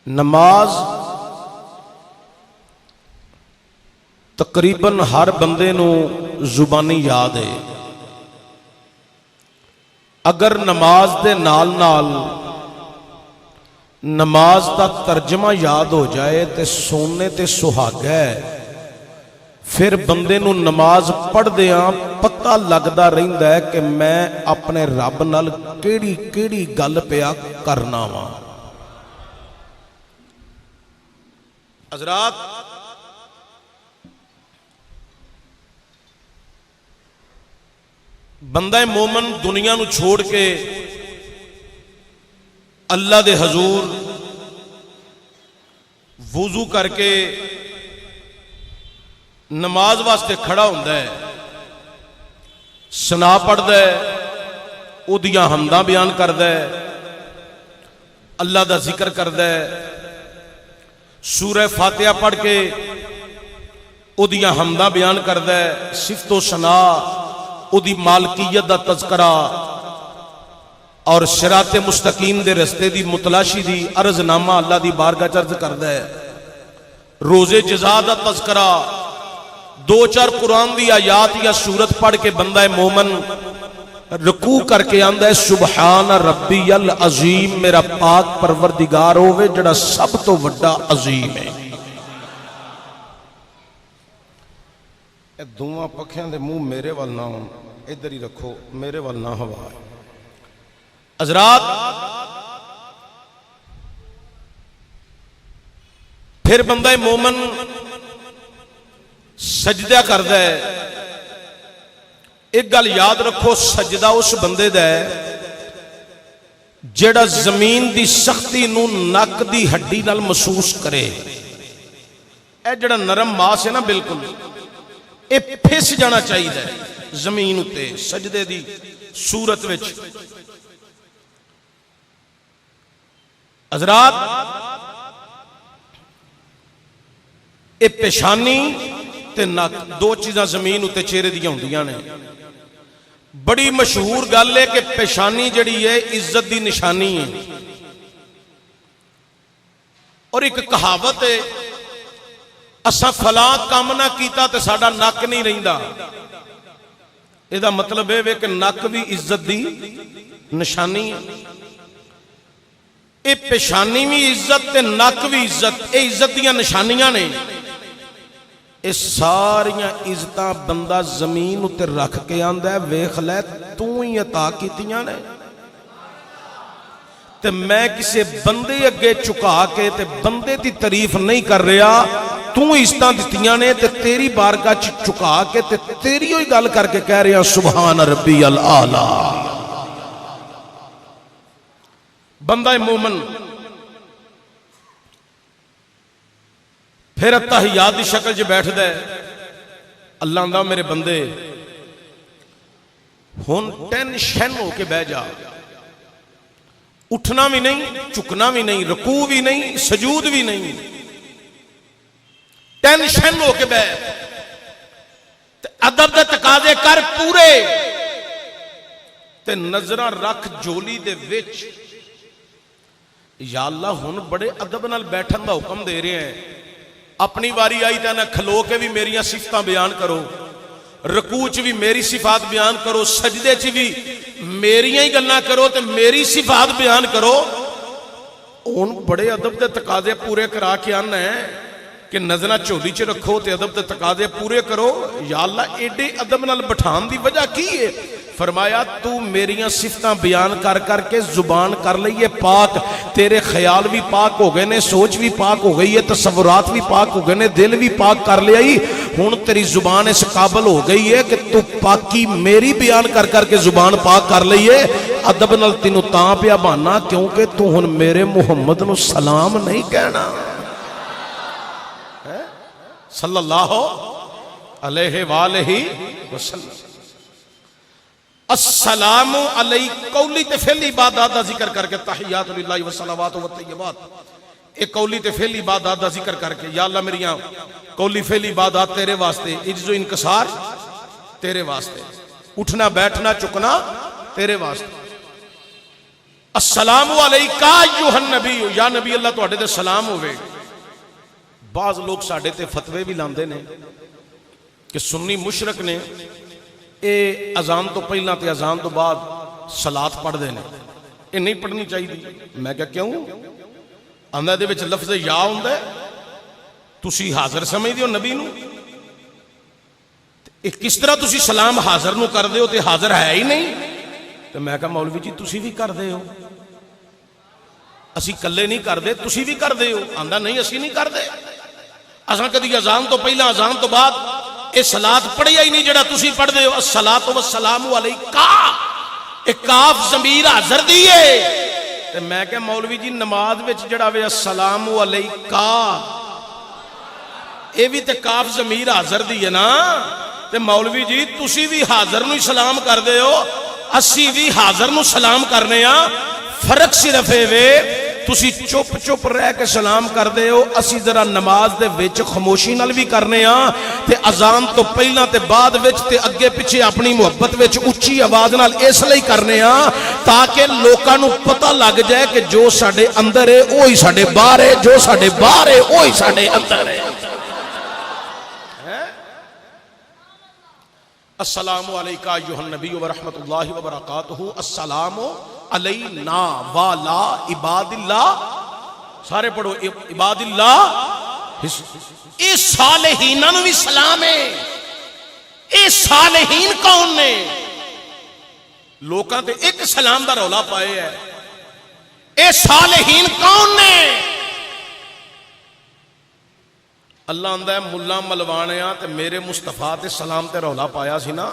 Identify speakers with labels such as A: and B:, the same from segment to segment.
A: نماز تقریباً ہر بندے نو زبانی یاد ہے. اگر نماز دے نال نال نماز دا ترجمہ یاد ہو جائے تے سونے تے سہاگا ہے، پھر بندے نو نماز پڑھ دیاں پتہ لگدا رہندا ہے کہ میں اپنے رب نال کیڑی کیڑی گل پیا کرنا وا. حضرات بندہ مومن دنیا نو چھوڑ کے اللہ دے حضور وضو کر کے نماز واسطے کھڑا ہوندا ہے، ثنا پڑھدا ہے، اودیاں حمداں بیان کردا ہے، اللہ دا ذکر کردا ہے، سورہ فاتحہ پڑھ کے اودیاں حمداں بیان کردا ہے، صفت و ثنا، اودی مالکیت دا تذکرہ اور صراط مستقیم دے رستے دی متلاشی دی عرض نامہ اللہ دی بارگاہ عرض کردا ہے، روزے جزا دا تذکرہ، دو چار قرآن دی آیات یا سورت پڑھ کے بندہ مومن رکوع کر کے آندا ہے سبحان ربی العظیم، میرا پاک پروردگار ہوئے جڑا سب تو وڈا عظیم ہے. اے دواں پکھیاں دے منہ میرے وال نہ ہون، ادھر ہی رکھو، میرے وال نہ ہوا. حضرات پھر بندہ مومن سجدہ کردا ہے. ایک گل یاد رکھو، سجدہ اس بندے دا ہے جیڑا زمین دی سختی نو نک دی ہڈی نال محسوس کرے. اے جڑا نرم ماس ہے نا بالکل، اے پھس جانا چاہیے زمین اتے سجدے دی صورت وچ. حضرات اے پیشانی تے نک دو چیزاں زمین اتے چہرے دیاں ہوندیاں نے. بڑی مشہور گل ہے کہ پیشانی جڑی ہے عزت دی نشانی ہے، اور ایک کہاوت ہے اساں فلاں کام نہ کیتا تے ساڈا نک نہیں رہندا. اے دا مطلب ہے کہ نک بھی عزت دی نشانی ہے. اے پیشانی بھی عزت تے نک بھی عزت، اے عزت دیاں نشانیاں نے. اے ساریاں عزتاں بندہ زمین اتے رکھ کے آندا ہے ویکھ لے تو ہی عطا کیتیاں نے، تے میں کسے بندے اگے چکا کے تے بندے دی تعریف نہیں کر رہا، تو عزتاں دتیاں نے تے تیری بارگاہ چکا کے تے تیری ہوئی گل کر کے کہہ رہا سبحان ربی العالی. بندہ مومن پھر تحیات دی شکل جو بیٹھ دے، اللہ اندہ میرے بندے ہون ٹینشن ہو کے بہ جا، اٹھنا بھی نہیں، چکنا بھی نہیں، رکوع بھی نہیں، سجود بھی نہیں، ٹینشن ہو کے بہ. ادب دے تقاضے کر پورے، تے نظرہ رکھ جولی دے وچ. یا اللہ ہن بڑے ادب نال بیٹھن دا حکم دے رہے ہیں. اپنی واری آئی تے نہ کھلو کے بھی میری صفتاں بیان کرو، رکوع چ بھی میری صفات بیان کرو، سجدے چ بھی میری ہی گلاں کرو تے میری صفات بیان کرو. ہن بڑے ادب دے تقاضے پورے کرا کے آنا ہے کہ نظرہ چولی چ رکھو تے ادب دے تقاضے پورے کرو. یا اللہ ایڈے ادب نال بٹھان دی وجہ کی ہے؟ فرمایا تو میریاں صفتاں بیان کر کر کے زبان کر لئیے پاک، تیرے خیال بھی پاک ہو گئے نے، سوچ بھی پاک ہو گئی ہے، تصورات بھی پاک ہو گئے نے، دل بھی پاک کر لیا ہی. ہن تیری زبان اس قابل ہو گئی ہے کہ تو پاکی میری بیان کر کر کے زبان پاک کر لئیے. ادب نال تینوں تاں پیا بہانا کیونکہ تو ہن میرے محمد نو سلام نہیں کہنا صلی اللہ علیہ وآلہ وسلم. السلام علیہ قولی تے فعل عبادات دا ذکر کر کے تحیات للہ والصلوات والطیبات، ایک قولی تے فعل عبادات دا ذکر کر کے یا اللہ میریاں قولی فعل عبادات تیرے واسطے، عجز و انکسار تیرے واسطے، اٹھنا بیٹھنا چکنا تیرے واسطے. السلام علیکا ایھا النبی، یا نبی اللہ تواڈے تے سلام ہوے۔ بعض لوگ ساڈے تے فتوے بھی لاندے نے کہ سنی مشرک نے اے اذان تو پہلا تے اذان تو بعد صلات پڑھ دے نے، اے نہیں پڑھنی چاہیے۔ میں کہا کیوں؟ آندا دے وچ لفظ یا ہوندا ہے، تسی حاضر سمجھ دیو نبی نو، کس طرح تسی سلام حاضر نو کر دیو تے حاضر ہے ہی نہیں؟ تو میں کہا مولوی جی تسی بھی کر دے ہو، اسی کلے نہیں کر دے، تسی بھی کر دے ہو۔ آندا نہیں اسی نہیں کر دے، اساں کدی اذان تو پہلا اذان تو بعد اے صلات پڑھیا ہی نہیں جڑا تسی پڑھ دے ہو۔ الصلاۃ والسلام علیکا، اے کاف ضمیر حاضر دی ہے۔ تے میں کہ مولوی جی نماز وچ جڑا وے السلام علیکا اے بھی تے کاف ضمیر حاضر دی ہے نا، تے مولوی جی تسی بھی حاضر نو سلام کر دے ہو، اسی بھی حاضر نو سلام کرنے ہاں، فرق صرف اے وے تسی چپ چپ رہ کے سلام کر دے ہو، اسی ذرا نماز دے وچ خاموشی نال بھی کرنے ہاں، تے اذان تو پہلا تے بعد وچ تے اگے پیچھے اپنی محبت وچ اچھی آواز نال اس لیے کرنے ہاں تاکہ لوکاں نو پتہ لگ جائے کہ جو ساڈے اندر ہے وہی ساڈے باہر ہے، جو ساڈے باہر ہے وہی ساڈے اندر ہے۔ السلام علیکہ ایھا النبی ورحمۃ اللہ وبرکاتہ، السلام علینا والا عباد اللہ، سارے پڑھو عباد اللہ، اے صالحین نو بھی سلام ہے۔ اے صالحین کون نے؟ لوکاں تے ایک سلام دا رولا پائے ہے، اے صالحین کون نے؟ اللہ آندا ہے ملا ملوانیاں تے میرے مصطفیٰ تے سلام تے رولا پایا سی نا،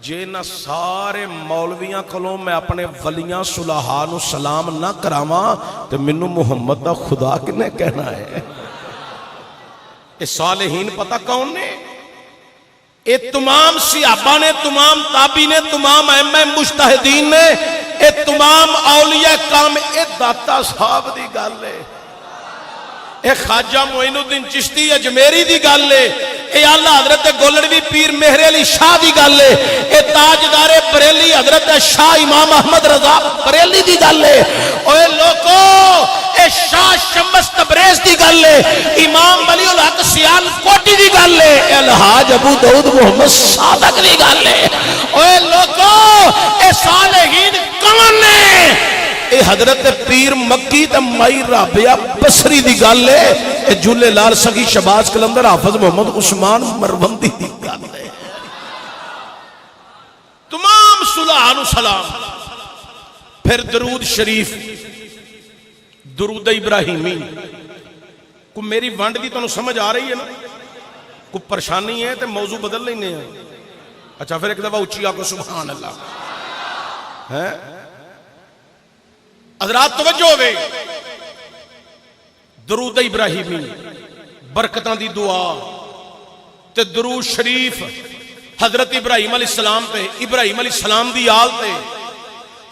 A: جے نہ سارے مولویاں کھلوں میں اپنے ولیاں صلحاء نو سلام نہ کراواں تے منو محمد دا خدا کنے کہنا ہے؟ اے صالحین پتہ کون نے؟ اے تمام صحابہ نے، تمام تابعین نے، تمام ائمہ مجتہدین نے، اے تمام اولیاء کرام، اے داتا صاحب دی گل ہے، اے خواجہ معین الدین چشتی اجمیری دی گل ہے، اے اللہ حضرت گولڑوی پیر مہر علی شاہ دی گل ہے، اے تاجدار بریلی حضرت شاہ امام احمد رضا بریلی دی گل ہے، اے لوگو اے شاہ شمس تبریز دی گل ہے، امام ولی الحق سیال کوٹی دی گل ہے، اے الحاج ابو داؤد محمد صادق دی گل ہے۔ اے لوگو اے صالحین کون نے؟ اے حضرت پیر مکی تے مائی رابعہ بصری دی گل ہے، اے جلے لال سخی شہباز قلندر حافظ محمد عثمان مروندی دی گل ہے۔ تمام صلحاء نو سلام۔ پھر درود شریف، درود ابراہیمی، کو میری وانڈ دی تو سمجھ آ رہی ہے نا؟ کو پریشانی ہے تے موضوع بدل لینے ہیں؟ اچھا پھر ایک دفعہ اچھی آکو سبحان اللہ ہے۔ حضرات توجہ ہوئے، درود ابراہیمی برکتاں دی دعا تے درود شریف حضرت ابراہیم علیہ السلام تے، ابراہیم علیہ السلام دی آل تے،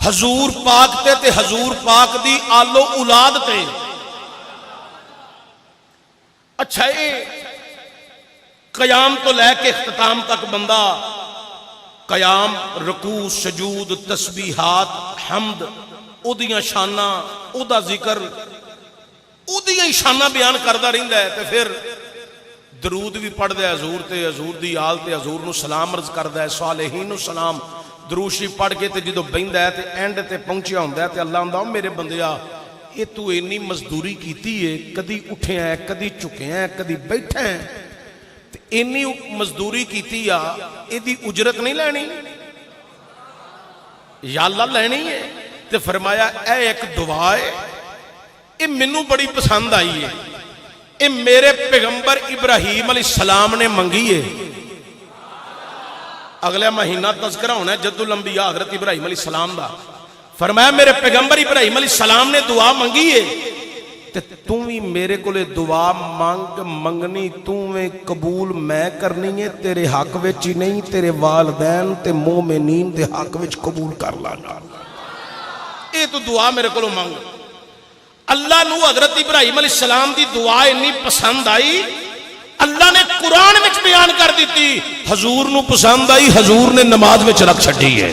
A: حضور پاک تے حضور پاک دی آل و اولاد تے۔ اچھا اے قیام تو لے کے اختتام تک بندہ قیام، رکوع، سجود، تسبیحات، حمد، او دیاں شانہ، او دا ذکر، او دیاں شانہ بیان کردہ رہندہ ہے، تے پھر درود بھی پڑھ دے حضور تے، حضور دی آل تے، حضور نو سلام عرض کردہ ہے، صالحین نو سلام، درود شریف پڑھ کے تے جدو بیندہ ہے تے اینڈ تے پہنچیا ہوندہ ہے تے اللہ انداؤ میرے بندیا یہ تو اینی مزدوری کیتی ہے، کدی اٹھے ہیں، کدی چکے ہیں، کدی بیٹھے ہیں، تے اینی مزدوری کیتی ہے، یہ دی اجرت نہیں لینی یا اللہ لینی ہے؟ تے فرمایا اے ایک دعا ہے، اے منو بڑی پسند آئی ہے، اے میرے پیغمبر ابراہیم علیہ السلام نے منگی ہے۔ اگلے مہینہ تذکرہ ہونا ہے جد الانبیاء حضرت ابراہیم علیہ السلام دا، فرمایا میرے پیغمبر ابراہیم علیہ السلام نے دعا منگی ہے، تے تُوں ہی میرے کو لے دعا منگنی تُوں میں قبول میں کرنی ہے، تیرے حق وچ ہی نہیں، تیرے والدین تے مومنین دے حق وچ قبول کر لانا۔ اے تو دعا میرے کو مانگ۔ اللہ نو حضرت ابراہیم علیہ السلام دی دعا اتنی پسند آئی، اللہ نے قرآن میں بیان کر دیتی، حضور نو پسند آئی، حضور نے نماز میں رکھ چھڈی ہے۔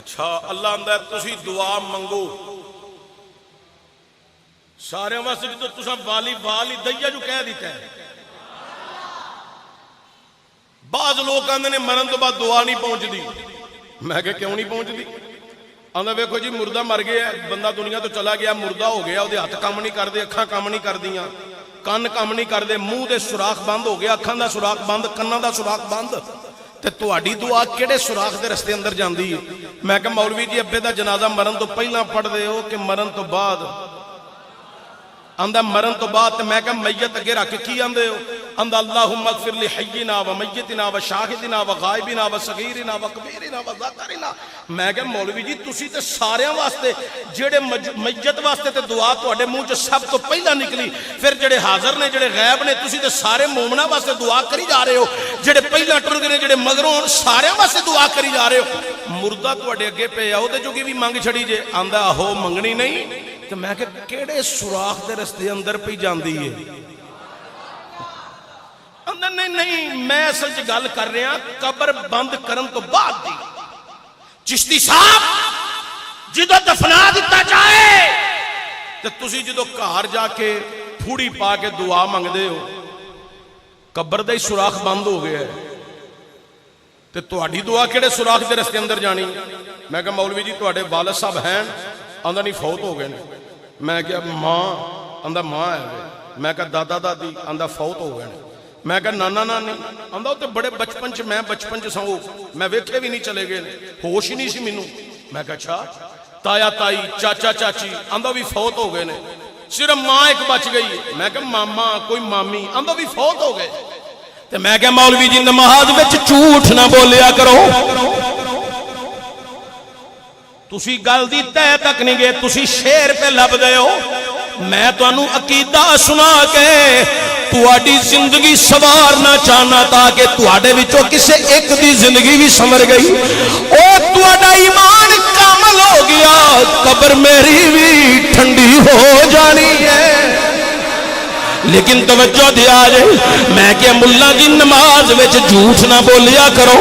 A: اچھا اللہ آندا ہے تسی دعا منگو سارے واسطے جو تساں والی والی دیا جو کہہ دیتا ہے. بعض لوگ آندے نے مرن تو بعد دعا نہیں پہنچتی. میں کہ کیوں نہیں پہنچتی؟ آندا ویکھو جی مردہ مر گیا بندہ دنیا تو چلا گیا مردہ ہو گیا وہ ہاتھ کام نہیں کرتے اکھاں کام نہیں کردیاں کن کام نہیں کرتے منہ دے سوراخ بند ہو گیا اکھاں دا سوراخ بند کناں دا سوراخ بند تے تہاڈی دعا کیڑے سوراخ دے رستے اندر جاندی ہے؟ میں کہ مولوی جی ابے دا جنازہ مرن تو پہلا پڑھ دے ہو کہ مرن تو بعد؟ آندا مرن تو بعد. تے میں کہ میت اگے رکھ کی آندے ہو؟ آندا اللہم اغفر لحینا و میتنا و شاہدنا و غائبنا و صغیرنا و کبیرنا و ذکرنا. میں کہ مولوی جی تسی تے ساریاں واسطے جڑے میت واسطے تے دعا تواڈے منہ چ سب تو پہلا نکلی پھر جڑے حاضر نے جڑے غائب نے تسی تے سارے مومناں واسطے دعا کری جا رہے ہو جڑے پہلا ٹر گئے نے جڑے مگروں سارے واسطے دعا کری جا رہے ہو. مردہ تواڈے اگے پیا او تے جو بھی منگ چھڑی جے. آندا آہو منگنی نہیں. کہ میں کہ کیڑے سوراخ دے رستے اندر پہ جاندی ہے؟ اندر نہیں میں اصل چ گل کر رہا قبر بند کرن تو بعد دی. چشتی صاحب جدو دفنا دیتا جائے تو تسی جدو گھر جا کے پھوڑی پا کے دعا منگ دے ہو قبر دا ہی سوراخ بند ہو گیا ہے تے تہاڈی دعا کیڑے سوراخ دے رستے اندر جانی؟ میں کہ مولوی جی تہاڈے والد صاحب ہیں؟ آندا نہیں فوت ہو گئے نے. میں کہ ماں؟ آندا ماں ہے. میں کہ دادا دادی؟ آندا فوت ہو گئے نے. میں کہ نانا نانی؟ آندا تے بڑے بچپن چ میں بچپن چ سو میں ویکھے بھی نہیں چلے گئے ہوش ہی نہیں سی مینوں. میں کہ اچھا تایا تائی چاچا چاچی؟ آندا بھی فوت ہو گئے نے. صرف ماں ایک بچ گئی. میں کہ ماما کوئی مامی؟ آندا بھی فوت ہو گئے. تے میں کہ مولوی جی نماز وچ جھوٹ نہ بولیا کرو. تسی گل دی تہ تک نہیں گئے تسی شیر پہ لب دے ہو. میں تو انہوں عقیدہ سنا کے تواڈی زندگی سوارنا چاہنا تاکہ تواڈے وچوں کسے ایک دی زندگی بھی سمر گئی او تواڈا ایمان کامل ہو گیا قبر میری بھی ٹھنڈی ہو جانی ہے. لیکن توجہ دیا جائے میں کہ ملا دی نماز وچ جھوٹ نہ بولیا کرو.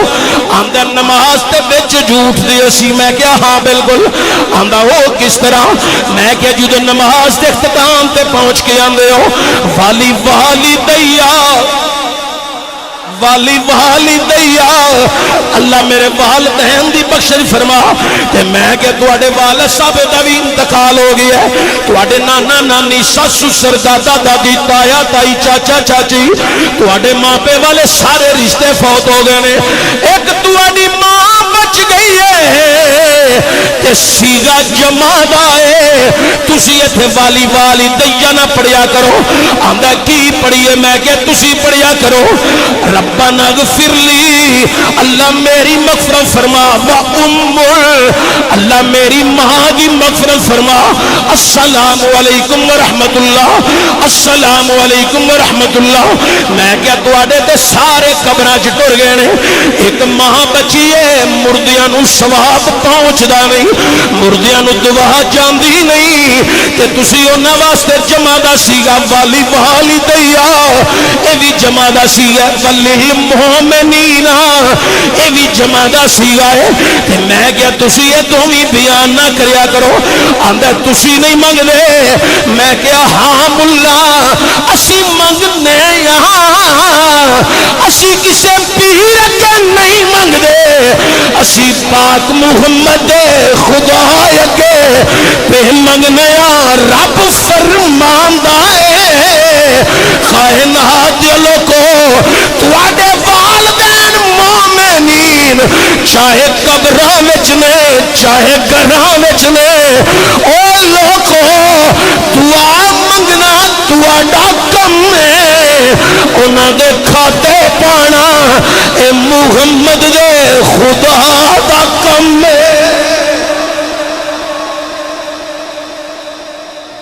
A: آندا نماز تے وچ جھوٹ دی اسی. میں کہ ہاں بالکل. آندا وہ کس طرح؟ میں کہ جدو نماز دے اختتام تے پہنچ کے آندے ہو والی والی دیا والی والی دیا اللہ میرے والدین دی بخشش فرما. تے میں کہ تواڈے والد صاحب دا بھی انتقال ہو گیا ہے. تواڈے نانا نانی سس سسر دادا دادی تایا تائی چاچا چاچی تواڈے ماں پے والے سارے رشتے فوت ہو گئے نے. ایک تواڈی ماں بچ گئی ہے تے سیگا جمع دا ہے. تسی ایتھے والی والی دیا نہ پڑھیا کرو. آندا کی پڑھیے؟ میں کہ تسی پڑھیا کرو ربنا اغفر لی اللہ میری مغفرت فرما اللہ میری ماں کی مغفرت فرما. السلام علیکم ورحمت اللہ السلام علیکم ورحمت اللہ. میں کیا تواڈے تے سارے قبراں چ ٹر گئے نے. ایک ماں بچی ہے مردیاں نو ثواب پہنچدا نہیں مردیاں نو دعا جاندی نہیں تے تسی انہاں واسطے جمع دا سیگا والی والی دیا اے وی جمع دا سیگا للمؤمنین اے بھی جمع دا سیگا ہے. تے میں کیا تسی یہ دوویں بیان نہ کریا کرو. آندا تسی نہیں منگ دے. میں کیا ہاں ملا اسی منگنے یہاں اسی کسے پیر کے نہیں منگ دے. اسی پاک محمد خدا کے پہ منگنے رب فرماندا ہے کائنات لوکو تواڈے والدین مومنین چاہے قبراں وچ نے چاہے گھراں وچ نے او لوکو دعا منگنا تواڈا کم ہے. انہاں دے کھاتے پانا اے محمد دے خدا دا کم ہے.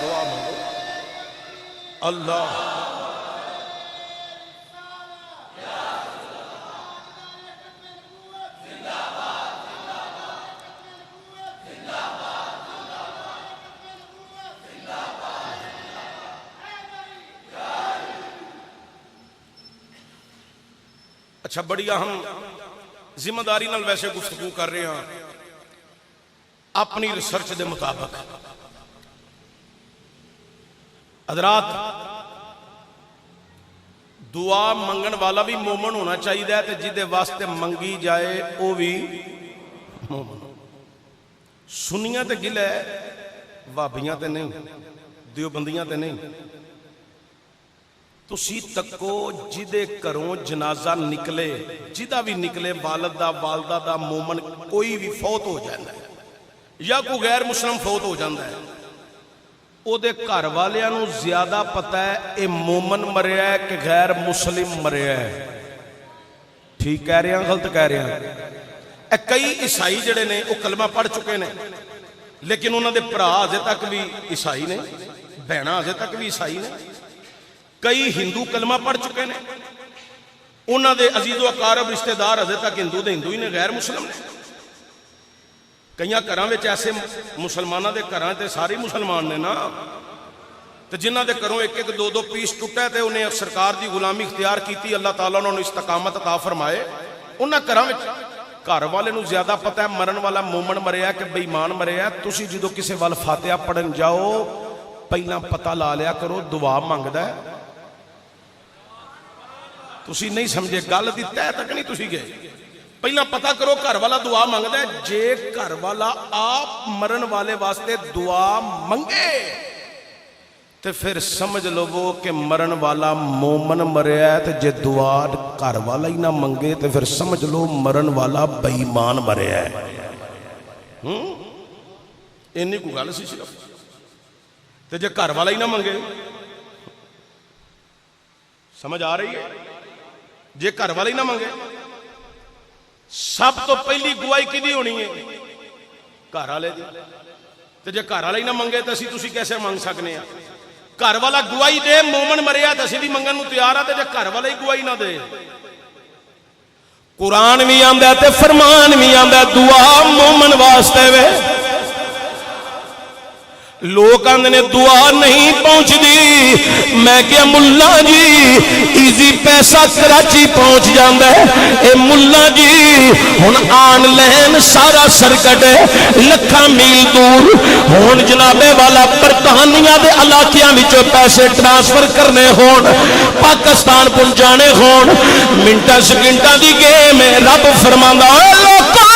A: دعا منگو اللہ اچھا بڑی اہم ذمہ داری نال ویسے گفتگو کر رہے ہیں. اپنی ریسرچ دے مطابق حضرات دعا منگن والا بھی مومن ہونا چاہیے تے جدے واسطے منگی جائے وہ بھی مومن. سنیاں تے گل ہے وابیاں تے نہیں دیوبندیاں تے نہیں. تسی تکو جدے کروں جنازہ نکلے جدہ بھی نکلے والد دا والدہ دا مومن کوئی بھی فوت ہو جاندہ ہے یا کوئی غیر مسلم فوت ہو جاندہ ہے او دے گھر والیاں نو زیادہ پتہ ہے اے مومن مریا ہے کہ غیر مسلم مریا ہے. ٹھیک کہہ رہے ہیں غلط کہہ رہے ہیں. اے کئی عیسائی جڑے نے وہ کلمہ پڑھ چکے نے لیکن انہوں دے پرا آجے تک بھی عیسائی نے بہنہ آجے تک بھی عیسائی نے. کئی ہندو کلمہ پڑھ چکے نے انہوں دے عزیز و اقارب رشتہ دار آجے تک ہندو دے ہندو ہی نے غیر مسلم نے. کئیاں کراں وچ ایسے مسلمانہ دے کراں تے ساری مسلمان نے نا تے جنہ دے کروں ایک ایک دو دو پیس ٹوٹے تے انہیں سرکار دی غلامی اختیار کیتی اللہ تعالیٰ نے استقامت عطا فرمائے. انہاں کراں وچ گھر والے نو زیادہ پتہ ہے مرن والا مومن مریا کہ بے ایمان مریا. تسی جدو کسے وال فاتحہ پڑھن جاؤ پہلا پتہ لا لیا کرو دعا مانگدا ہے. تسی نہیں سمجھے گل دی تہ تک نہیں تسی گئے. پہلا پتہ کرو گھر والا دعا مانگدا ہے. جے گھر والا آپ مرن والے واسطے دعا منگے تے پھر سمجھ لو وہ کہ مرن والا مومن مریا ہے. تے جے دعا گھر والا ہی نہ منگے تے پھر سمجھ لو مرن والا بے ایمان مریا ہے. اینی کو گل سی صرف. تے جے گھر والا ہی نہ منگے سمجھ آ رہی ہے. جے گھر والا ہی نہ منگے سب تو پہلی گواہی کدی ہونی ہے گھر والے دی. تے جے گھر والا ہی نہ منگے تے اسی تسی کیسے منگ سکنے ہیں. گھر والا گواہی دے مومن مریا تے اسی بھی منگن نو تیار ہے. تے جے گھر والا ہی گواہی نہ دے قرآن بھی آندا تے فرمان بھی آندا دعا مومن واسطے وے. لوگ آندے دعا نہیں پہنچ دی. میں کیا ملا جی ایزی پیسہ کراچی پہنچ جاندہ ہے. اے ملا جی ہن آن لین سارا سرکٹ ہے لکھاں میل دور. ہن جنابے والا برطانیہ دے علاقیاں وچوں پیسے ٹرانسفر کرنے ہون پاکستان پہنچانے ہون منٹاں سیکنڈاں دی گیم ہے. رب فرماندا اے لوکاں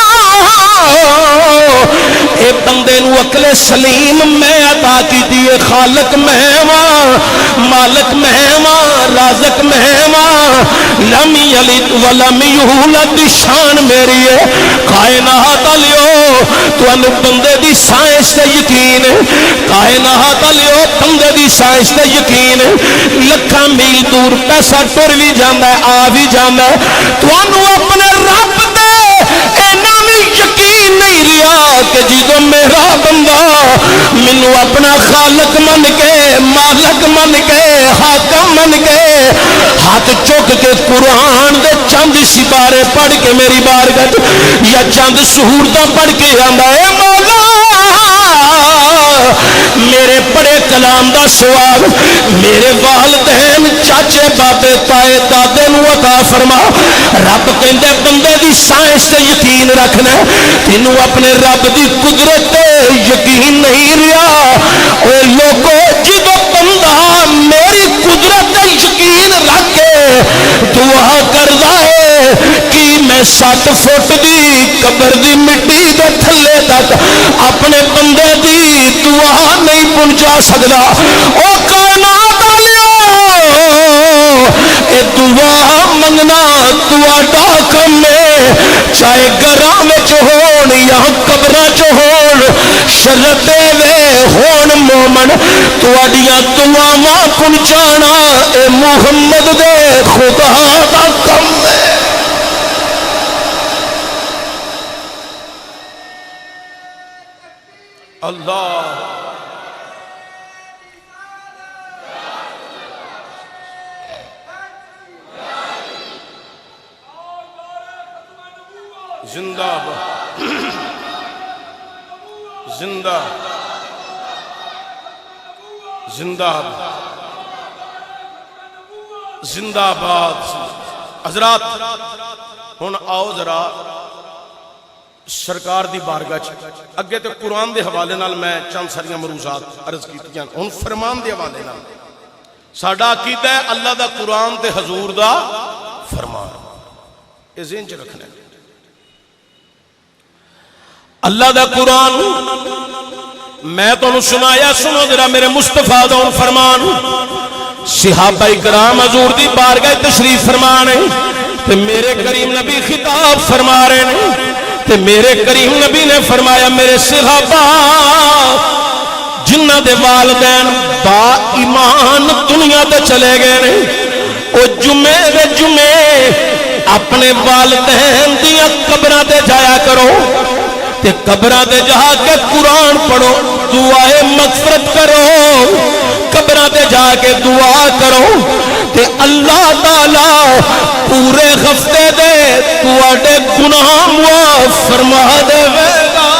A: اے بندے نو عقل سلیم میں عطا کی دیئے. خالق میں واں مالک میں واں رازق میں واں لم یلد ولم یولد شان میری ہے. کائنات لیو تو انو بندے دی سائنس تے یقین کائنات لیو بندے دی سائنس تے یقین لکھاں میل دور پیسہ ٹر بھی جاندہ ہے آ بھی جاندہ ہے. تو انو اپنے رب دے اینا بھی یقین نہیں رہا کہ جدو میرا بندہ منو اپنا خالق من کے مالک من کے حاکم من کے ہاتھ چک کے قرآن دے چند سپارے پڑھ کے میری بارگاہ یا چند سہورتاں پڑھ کے آندا اے مولا میرے پڑے کلام دا سوال میرے والدین چاچے بابے تائے دادے نو عطا فرما. رب کہندے بندے دی سائنس تے یقین رکھنا تینوں اپنے رب دی قدرت تے یقین نہیں رہا. اے لوگو جدو بندہ میری قدرت تے یقین رکھ کے دعا کردا ہے کہ میں 60 فٹ دی قبر دی مٹی دے تھلے تک اپنے بندے دی دعا نہیں پہنچا سکدا. او کائنات والیو اے دعا منگنا تواڈا کم ہے. چاہے گھراں وچ ہون یا قبراں چ ہون شرط وے ہون مومن تواڈیاں دعاواں پہنچانا اے محمد دے خدا دا کم ہے. اللہ زندہ زندہ زندہ زندہ باد. حضرات ہن آؤ ذرا سرکار دی بارگاہ اگے تو قرآن دے حوالے نال میں چند ساریاں مروزات عرض کیتیاں ہن فرمان دے حوالے نال ساڈا عقیدہ ہے اللہ دا قرآن تے حضور دا فرمان یہ ذہن چ رکھنا ہے اللہ دا قرآن میں تو سنایا سنو ذرا میرے مصطفیٰ دا فرمان صحابہ کرام حضور دی بارگاہ تشریف فرمانے تے میرے کریم نبی خطاب فرما رہے ہیں تے میرے کریم نبی نے فرمایا میرے صحابہ جنہ دے والدین با ایمان دنیا تے چلے گئے نے او جمعے دے جمعے اپنے والدین دیا قبراں تے جایا کرو تے قبراں تے جا کے قرآن پڑھو دعائے مغفرت کرو قبراں تے جا کے دعا کرو تے اللہ تعالی پورے ہفتے دے تواڈے گناہ معاف فرما دے گا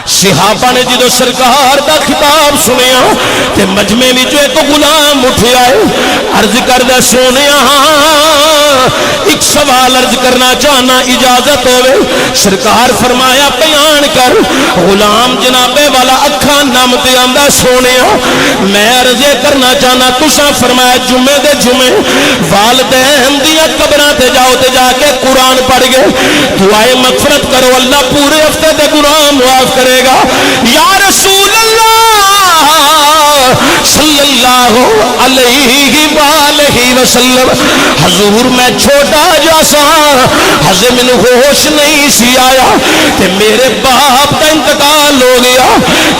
A: صحابہ نے جدو سرکار دا خطاب سنیا تے مجمع وچ ایک غلام اٹھیا عرض کردہ سونیا ایک سوال عرض کرنا چاہنا اجازت ہوئے سرکار فرمایا بیان کر غلام جنابے والا اکھاں نم تے آندا سونیا میں عرض کرنا چاہنا تساں فرمایا جمعے دے جمعے والدین دیا قبراں تے جاؤ تے جا کے قرآن پڑھ گئے دعائے مغفرت کرو اللہ پورے ہفتے دے گناہ معاف کرے گا یا رسول اللہ صلی اللہ علیہ وآلہ وسلم حضور میں چھوٹا جا سا حضر من ہوش نہیں سی آیا کہ میرے باپ کا انتقال ہو گیا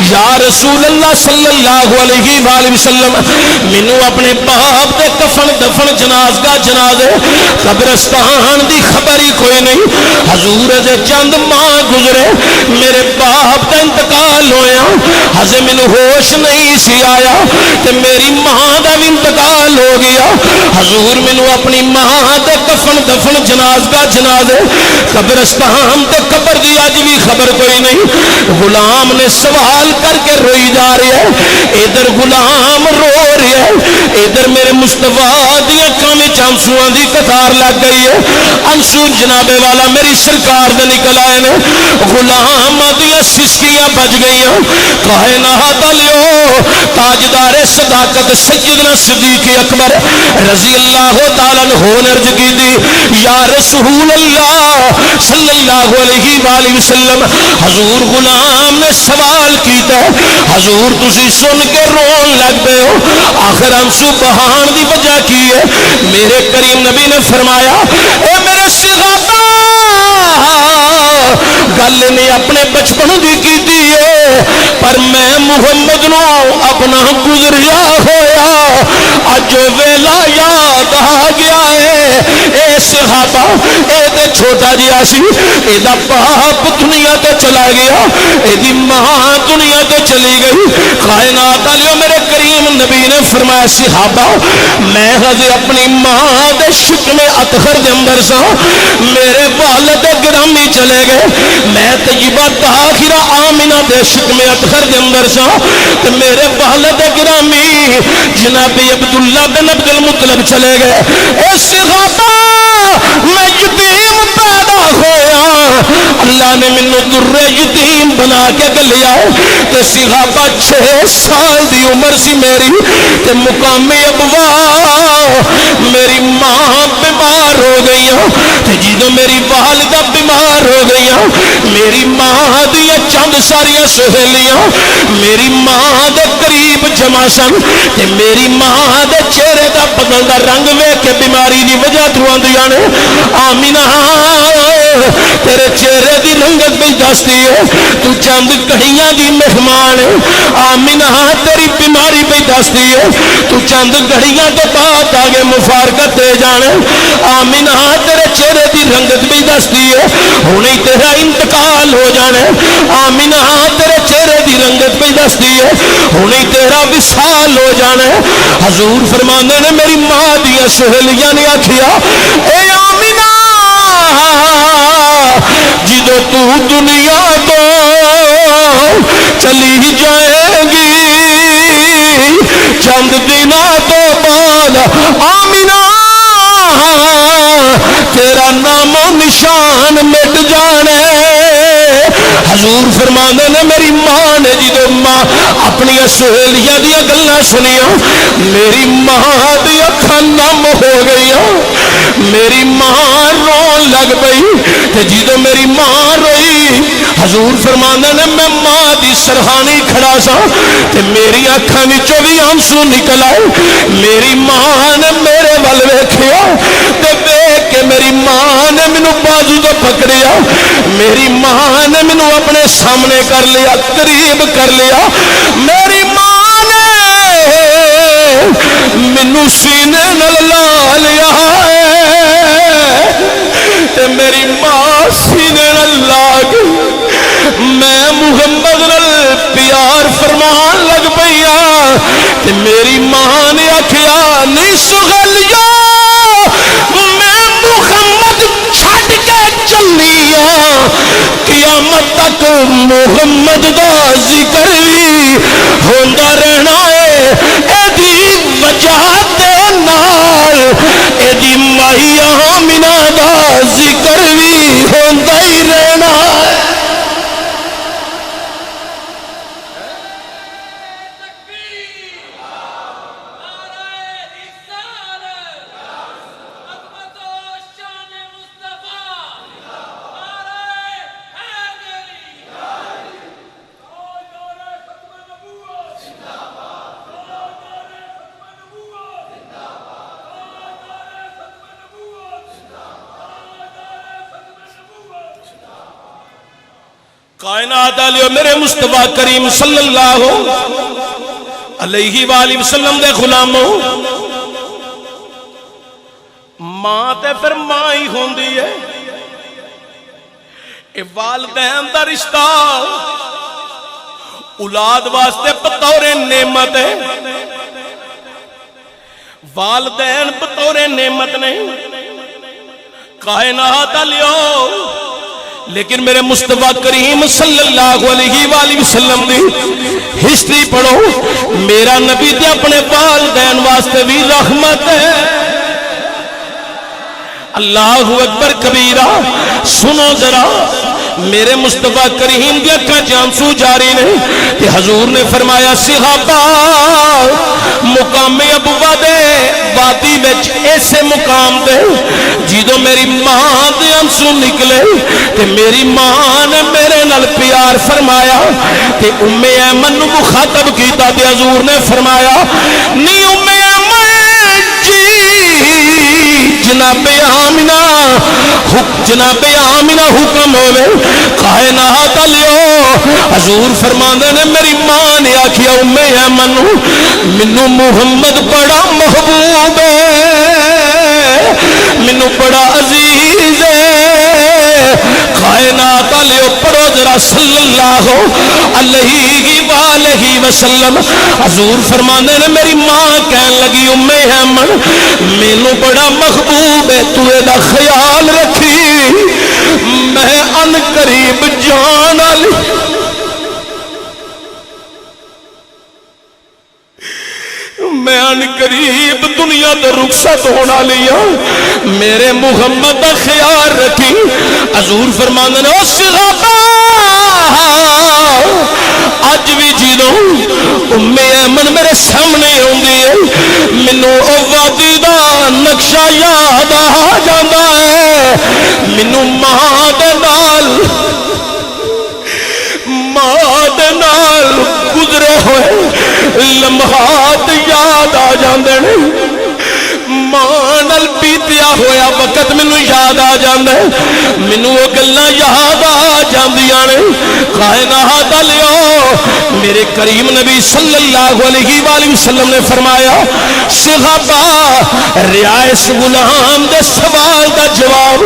A: یا رسول اللہ صلی اللہ علیہ وآلہ وسلم منو اپنے باپ دے کفن دفن جنازگاہ جنازے قبرستان دی خبری کوئی نہیں حضور دے چند ماہ گزرے میرے باپ کا انتقال ہویا حضر من ہوش نہیں سی آیا کہ میری ماں دا انتقال ہو گیا حضور منو اپنی ماں دے کفن دفن جنازگاہ جنازے قبرستان تے قبر دی اج بھی خبر کوئی نہیں غلام نے سوال کر کے روئی جا رہی ہے ادھر غلام رو رہی ہے ادھر میرے مصطفیٰ دی اکھاں وچ آنسوؤں دی قطار لگ گئی ہے آنسو جناب والا میری سرکار دے نکل آئے نے غلام دیا سسکیاں بج گئیاں کائنات لیو تاجدار صداقت سیدنا صدیق اکبر رضی اللہ تعالیٰ عنہ نے عرض کی دی یا رسول اللہ صلی اللہ علیہ وآلہ وسلم حضور غلام نے سوال کیتا ہے حضور تسی سن کے رون لگ دے ہو آخر آنسو بہان دی وجہ کی ہے میرے کریم نبی نے فرمایا اے میرے صحابہ گل نے اپنے بچپن دی کی دیئے پر میں محمد نو اپنا گزریا ہویا اج ویلا یاد آ گیا ہے اے صحابہ اے تے چھوٹا جیا سی اے دا باپ دنیا تے چلا گیا اے دی ماں دنیا تے چلی گئی کائنات علیہ میرے کریم نبی نے فرمایا صحابہ میں حضر اپنی ماں دے شکم اطہر دے اندر سا میرے والد گرامی چلے گئے میں طیبہ طاہرہ آمنہ دے شکم اطہر دے اندر سا تو میرے والد گرامی جناب عبداللہ بن عبد المطلب چلے گئے اے صحابہ میں یتیم پیدا ہویا اللہ نے منو در یتیم بنا کے گلیا تے صحابہ 6 سال دی عمر سی میری تے مقام ابوا میری ماں بیمار ہو گئی تے جدو میری والدہ بیمار ہو گئی میری ماں دیا چند ساریاں سہیلیاں میری ماں دے قریب جمع سن تے میری ماں دے چہرے دا بدل دا رنگ ویکھ کے بیماری دی وجہ تو آندیاں نے آمینہ تیرے چہرے دی رنگت بھی دستی ہے تو چند گھڑیاں دی مہمان ہے آمینہ تیری بیماری بھی دستی ہے تو چند گھڑیاں کے بعد آگے مفارقت دے جانے آمینہ تیرے چہرے دی رنگت بھی دستی ہے ہونی تیرا انتقال ہو جانے آمینہ تیرے چہرے دی رنگت بھی دستی ہے ہونی تیرا وصال ہو جانے حضور فرمانے نے میری ماں دیا سہیلیاں نے آکھیا اے آمینہ جدو تو دنیا تو چلی جائے گی چند دنوں تو بعد آمینہ تیرا نام و نشان مٹ جانے. حضور فرماندے نے میری ماں نے جدو ماں اپنی سہیلیاں دیا گلاں سنیاں میری ماں دی اکھاں نم ہو گئی. میری ماں رون لگ پئی تے جدو میری ماں روئی حضور فرماندے نے میں ماں دی سرہانی کھڑا سا تے میری اکھاں وچوں بھی آنسو نکل آئے. میری ماں نے میرے ول ویکھیا تے ویکھ کے میری ماں نے مینوں بازو تو پکڑیا. میری ماں نے مینوں اپنے سامنے کر لیا قریب کر لیا. میری ماں نے مینوں سینے نال لا لیا تے میری ماں سینے نال لا گئی. میں محمد نال پیار فرمان لگ پئی تے میری ماں نے آکھیا نہیں سہیلیا میں محمد چھڈ کے چلی قیامت تک محمد دا ذکر بھی ہوندا رہنا ہے. ایدی وجہ دے نال ایدی مائی آمنہ دا ذکر بھی ہوندا ہی رہنا ہے. کائنات علیہ میرے مصطفیٰ کریم صلی اللہ علیہ وآلہ وسلم دے غلاموں ماں تے پھر ماں ہی ہوندی ہے. اے والدین دا رشتہ اولاد واسطے بطور نعمت ہے. والدین بطور نعمت نہیں کائنات علیہ لیکن میرے مصطفیٰ کریم صلی اللہ علیہ وآلہ وسلم دی ہسٹری پڑھو. میرا نبی تے اپنے والدین واسطے بھی رحمت ہے. اللہ اکبر کبیرہ. سنو ذرا میرے مصطفیٰ کریم دی اکھاں چ آنسو جاری نے کہ حضور نے فرمایا صحابہ مقام ابوا دے وادی وچ ایسے مقام دے جدو میری ماں دے آنسو نکلے تے میری ماں نے میرے نال پیار فرمایا تے ام ایمن نو مخاطب کیتا تے حضور نے فرمایا نہیں ام ایمن جی جناب آمنہ حکم ہوئے کائنات علیہ. حضور فرماندے نے میری ماں نے آکھیا ام ایمن منو محمد بڑا محبوب ہے منو بڑا عزیز ہے. کائنات علیہ پڑھو ذرا صلی اللہ علیہ وآلہ وسلم. حضور فرماندے نے میری ماں کہن لگی ام ایمن مینوں بڑا محبوب ہے تو اے دا خیال رکھی میں ان قریب جان والی میں ان قریب دنیا تو رخصت ہونا لیا میرے محمد دا خیال رکھی. حضور فرماندے نے او صحابہ اج بھی جدوں ام ایمن میرے سامنے ہوندی ہے مینوں او وادی دا نقشہ یاد آ جاندا ہے. مینوں ماں دے نال گزرے ہوئے لمحات یاد آ جاندے نے. ماں نال بیتیا ہویا وقت مینوں یاد آ جاندا ہے. مینوں او گلاں یاد آ جاندیاں نے. کائنات علیہ میرے کریم نبی صلی اللہ علیہ وآلہ وسلم نے فرمایا صحابہ رعایت غلام دے سوال دا جواب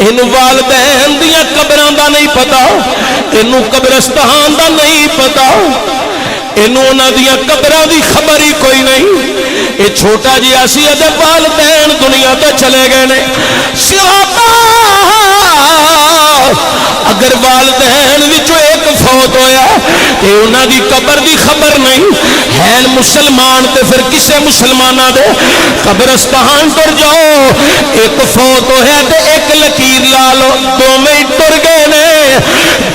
A: اینو والدین دیاں قبراں دا نہیں پتا اینو قبرستان دا نہیں پتا اینو انہاں دیاں قبراں دی خبر ہی کوئی نہیں. اے چھوٹا جی اسی دے والدین دنیا تے چلے گئے نے. صحابہ اگر والدین وچوں ایک فوت ہویا تے انہاں دی قبر دی خبر نہیں ہے مسلمان تے پھر کسے مسلمانہ دے قبرستان ٹر جاؤ ایک فوت ہے تے ایک لکیر لا لو دو میں ٹر گئے نے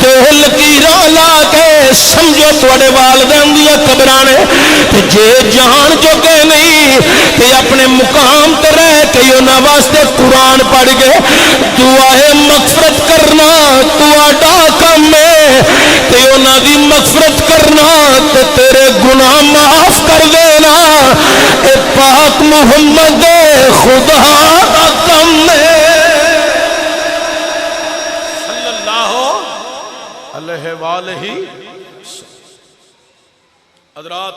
A: دو لکیراں لا کے سمجھو تواڈے والدین دی قبراں نے تے جے جان چکے نہیں تے اپنے مقام تے رہ کے انہاں واسطے قرآن پڑھ گئے دعائے مغفرت کرنا تواڈا کم ہے تے انہاں دی مغفرت کرنا تے تیرے گناہ معاف کر دینا اے پاک محمد خدا دا کم ہے صلی اللہ علیہ وآلہ. حضرات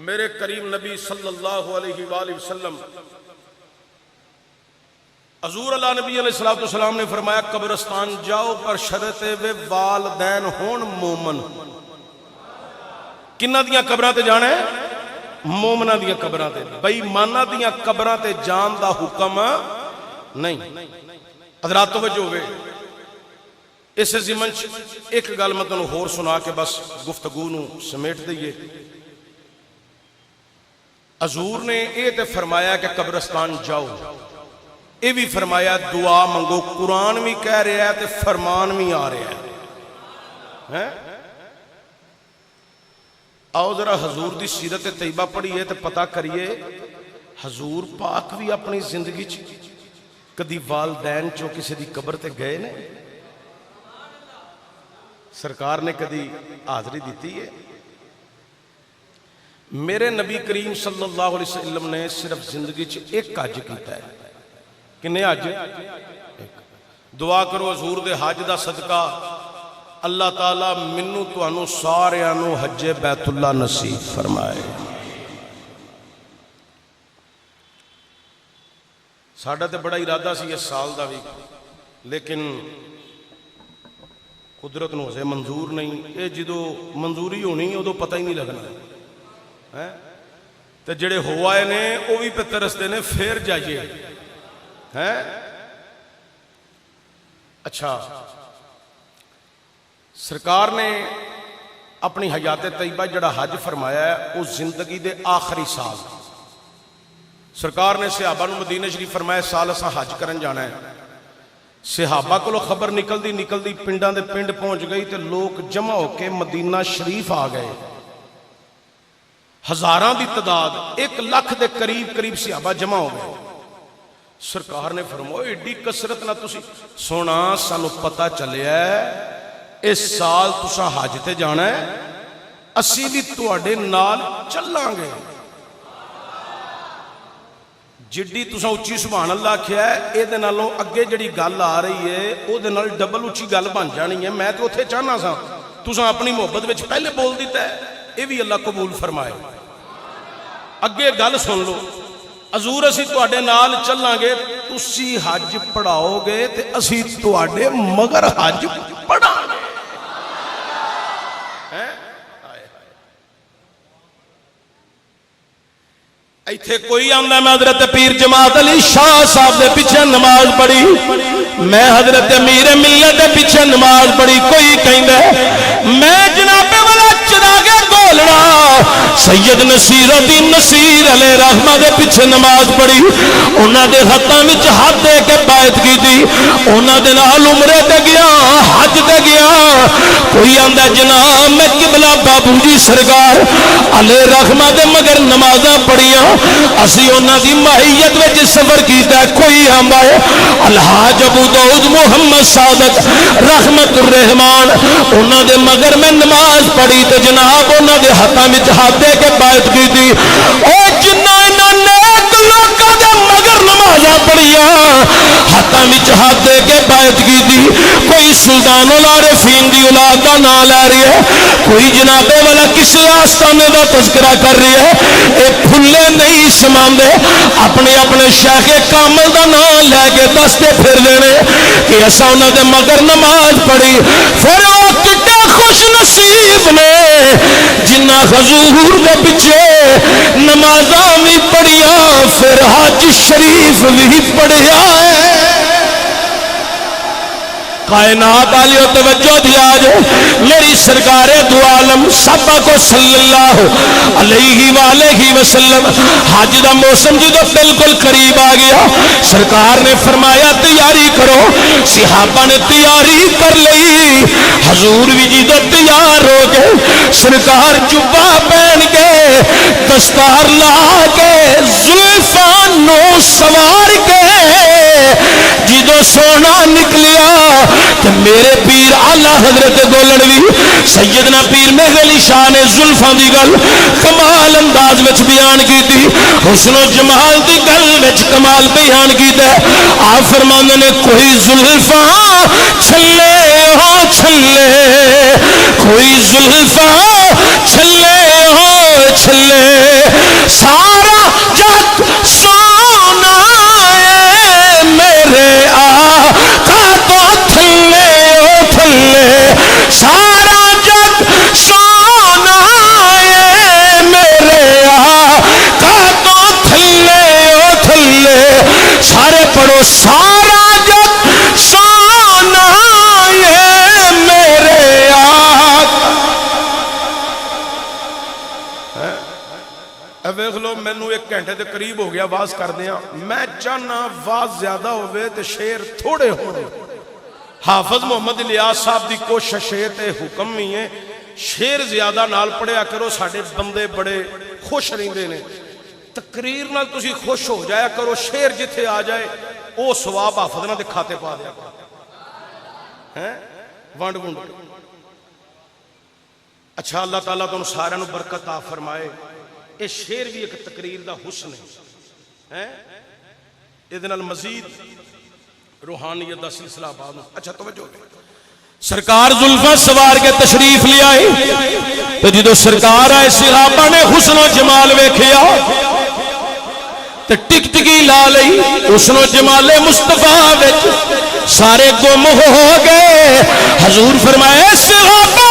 A: میرے کریم نبی صلی اللہ علیہ وآلہ وسلم حضور اللہ نبی علیہ السلام نے فرمایا قبرستان جاؤ پر شرط وے والدین ہون مومن. کنہ دیاں قبراں تے جانا ہے؟ مومنہ دیاں قبراں تے. بھئی مانا دیاں قبراں تے جان دا حکم نہیں. حضرات توجہ ہوئے اس زمن ایک گل میں تنوں ہور سنا کے بس گفتگو نو سمیٹ دئیے. حضور نے یہ تے فرمایا کہ قبرستان جاؤ یہ بھی فرمایا دعا منگو قرآن بھی کہہ رہا ہے تے فرمان بھی آ رہا ہے. آؤ ذرا حضور دی سیرت طیبہ پڑھیے تے پتہ کریے حضور پاک بھی اپنی زندگی کدی والدین چو کسی دی قبر تے گئے نے سرکار نے کدی حاضری دیتی ہے. میرے نبی کریم صلی اللہ علیہ وسلم نے صرف زندگی ایک حج کیتا ہے. کنے حج؟ دعا کرو حضور دے حج دا صدقہ اللہ تعالیٰ منو تانوں ساریاں حج بیت اللہ نصیب فرمائے. ساڈا تے بڑا ارادہ سی اس سال دا بھی لیکن قدرت نو سے منظور نہیں. اے جدو منظوری ہونی ادو پتہ ہی نہیں لگنا تے جڑے ہو آئے نے وہ بھی پہ ترستے نے پھر جائیے. اچھا سرکار نے اپنی حیات طیبہ جڑا حج فرمایا ہے اس زندگی دے آخری سال سرکار نے صحابہ نو مدینہ شریف فرمایا سال اساں حج کرن جانا ہے. صحابہ کو خبر نکل دی پنڈاں دے پنڈ پہنچ گئی تے لوگ جمع ہو کے مدینہ شریف آ گئے. ہزاراں دی تعداد 1 لاکھ دے قریب صحابہ جمع ہو گئے. سرکار نے فرمایا ایڈی کثرت نہ تسی سونا سانو پتہ چلیا ہے اس سال تساں حج تے جانا ہے اسی بھی تواڈے نال چلاں گے. جڈی تساں اچھی سبحان اللہ کیا ہے اے دے نالوں اگے جڑی گل آ رہی ہے او دے نال ڈبل اچھی گل بن جانی ہے. میں تو اتھے چاہنا سا تساں اپنی محبت وچ پہلے بول دیتا ہے اے بھی اللہ قبول فرمائے. اگے گل سن لو حضور اسی تواڈے نال چلاں گے تسی حج پڑھاؤ گے تے اسی تواڈے مگر حج پڑھاں گے. ایتھے کوئی آمدہ میں حضرت پیر جماعت علی شاہ صاحب دے پیچھے نماز پڑھی میں حضرت امیر ملت دے پیچھے نماز پڑھی کوئی کہیں دے میں جناب والا چراغے گولڑا سید نصیر الدین نصیر علیہ رحمہ دے پیچھے نماز پڑھی انہاں دے ہتھاں وچ ہاتھ دے کے بیعت کیتی انہاں دے نال عمرے تے گیا حج تے گیا. کوئی آندا جناب میں قبلہ بابو جی سرکار علیہ رحمہ دے مگر نمازاں پڑھیاں اسی انہاں دی ماہیت وچ سفر کیتا. کوئی آندا ہے الحاج ابو داؤد محمد صادق رحمت الرحمان انہاں دے مگر میں نماز پڑھی تے جناب انہاں دے ہاتھاں وچ ہاتھ دے کے بیعت کیتی. او جنہاں نیک لوکاں دے مگر نمازاں پڑھیاں ہاتھاں وچ ہاتھ دے کے بیعت کیتی. کوئی سلطان العارفین دی اولاد دا نام لے رہی ہے کوئی جناب والا کسی آستانے دا تذکرہ کر رہی ہے. اے پھلے نہیں سماندے اپنے اپنے شیخ کامل دا نام لے کے دستے پھر دینے کہ ایسا انہوں نے مگر نماز پڑھی. پھر وہ کتنے خوش نصیب نے جنہ حضور دے پیچھے نمازاں بھی پڑھیاں پھر حج شریف بھی پڑھیا ہے. کائنات والیو توجہ دیا جے میری سرکار دو عالم صحابہ کو صلی اللہ علیہ وآلہ وسلم حج دا موسم جدو بالکل قریب آ گیا سرکار نے فرمایا تیاری کرو صحابہ نے تیاری کر لی حضور بھی جدو تیار ہو گئے سرکار جبہ پہن کے دستار لا کے زلفان نو سوار کے جدو سونا نکلیا کہ میرے پیر اعلیٰ حضرت گولڑوی سیدنا پیر مہر علی شاہ نے زلفاں دی گل کمال انداز وچ بیان کی تھی حسن و جمال دی گل وچ کمال بیان کیتا ہے آپ فرماندے نے کوئی زلفاں چھلے ہو چھلے کوئی زلفاں چھلے ہو چھلے سارا جگ سونا ہے میرے آقا تو تھلے ہو تھلے سارا جگ سونا ہے میرے آقا تو تھلے ہو تھلے سارے پڑھو سارا جگ سونا ہے میرے آقا ویخ لو مینو ایک گھنٹے دے قریب ہو گیا واز کر دیا میں چاہنا واز زیادہ ہوئے تے شیر تھوڑے ہوئے حافظ محمد الیاس صاحب دی کوشش ہے تے حکم ہی ہے شیر زیادہ نال پڑھیا کرو ساڑھے بندے بڑے خوش رہندے نے تقریر نال تسی خوش ہو جایا کرو شیر جتھے آ جائے او ثواب حافظ نہ دکھاتے پا دیا کرو وانڈ گونڈ اچھا اللہ تعالیٰ تو ان سارے نو برکت آ فرمائے اے شیر بھی ایک تقریر دا حسن ہے ادھن المزید روحانیت دا سلسلہ بعد اچھا توجہ سرکار زلفہ سوار کے تشریف لے آئے تو جدو سرکار آئے صحابہ نے حسن و جمال ویکھیا تو ٹک ٹکی لا لئی حسن و جمال مصطفیٰ وچ سارے گم ہو گئے حضور فرمائے صحابہ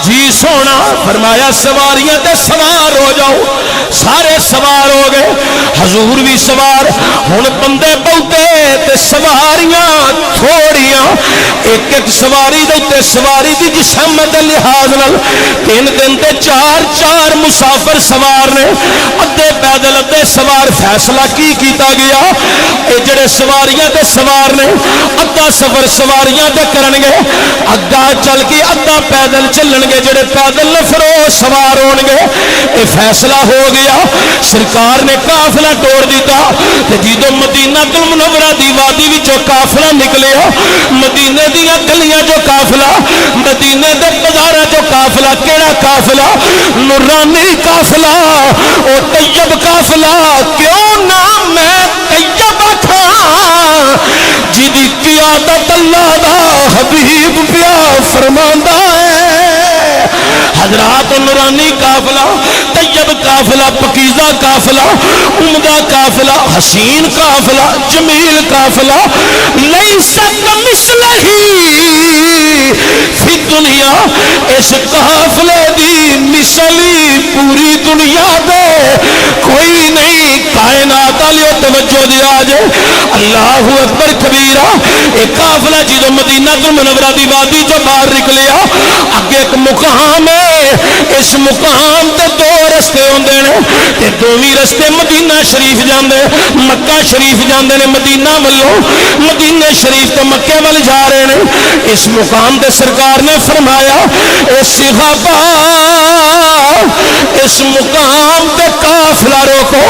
A: جی سونا فرمایا سواریاں تے سوار ہو جاؤ سارے سوار ہو گئے حضور بھی سوار ہن بندے بہتے تے سواریاں تھوڑیاں ایک ایک سواری دے سواری دی جسم دے لحاظ نال تین دن تے چار چار مسافر سوار نے ادھے پیدل ادھے سوار فیصلہ کی کیتا گیا اے جڑے سواریاں تے سوار نے ادھا سفر سواریاں تے کرن گے اگا چل کے ادھا پیدل چلن گے جڑے پیدل نفرو سوار ہون گے اے فیصلہ ہو گیا سرکار نے قافلہ توڑ دیتا تے جدو مدینہ المنورہ دی وادی وچوں قافلہ نکلیا مدینے دیاں گلیاں جو قافلہ مدینے دے بازاراں جو قافلہ کیڑا قافلہ نورانی قافلہ او طیب قافلہ کیوں نہ میں طیب آکھاں جدی قیادت اللہ دا حبیب پیا فرماندا ہے حضرات نورانی قافلہ طیب قافلہ پکیزہ قافلہ عمدہ قافلہ حسین قافلہ جمیل قافلہ لیس کمثلہ فی دنیا اس قافلے دی مثلی پوری دنیا دے کوئی نہیں کائنات والیو توجہ دیا جے اللہ اکبر کبیرہ ایک قافلہ جدو مدینہ المنورہ دی وادی جو باہر نکلیا اگے ایک مقام ہے اس مقام تے دو رستے ہوندے نے تے دوویں رستے مدینہ شریف جاندے مکہ شریف جاندے نے مدینہ والوں مدینہ شریف تو مکے وال جا رہے نے اس مقام تے سرکار نے فرمایا اے صحابہ اس مقام تے قافلہ روکو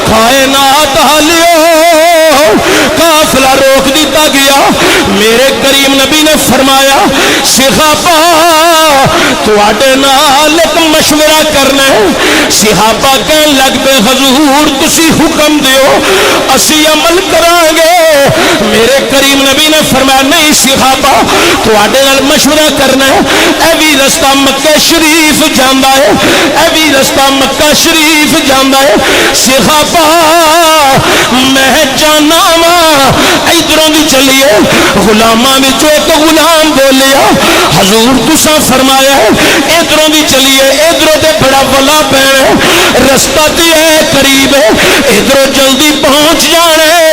A: کائنات والیو قافلہ روک دیتا گیا میرے کریم نبی نے فرمایا صحابہ تواڈے نال ایک مشورہ کرنا ہے صحابہ کہن لگ پے حضور تسی حکم دیو اسی عمل کران گے میرے کریم نبی نے فرمایا نہیں صحابہ تواڈے نال مشورہ کرنا ہے اے بھی رستہ مکہ شریف جاندا ہے اے بھی رستہ مکہ شریف جاندا ہے صحابہ میں جانا وا ادھروں دی چلیے غلاماں وچوں ایک غلام بولیا حضور تساں فرمایا ہے ادھروں دی چلیے ادھروں تے بڑا ولا پین ہے رستہ تے ہے قریب ہے ادھروں جلدی پہنچ جانا ہے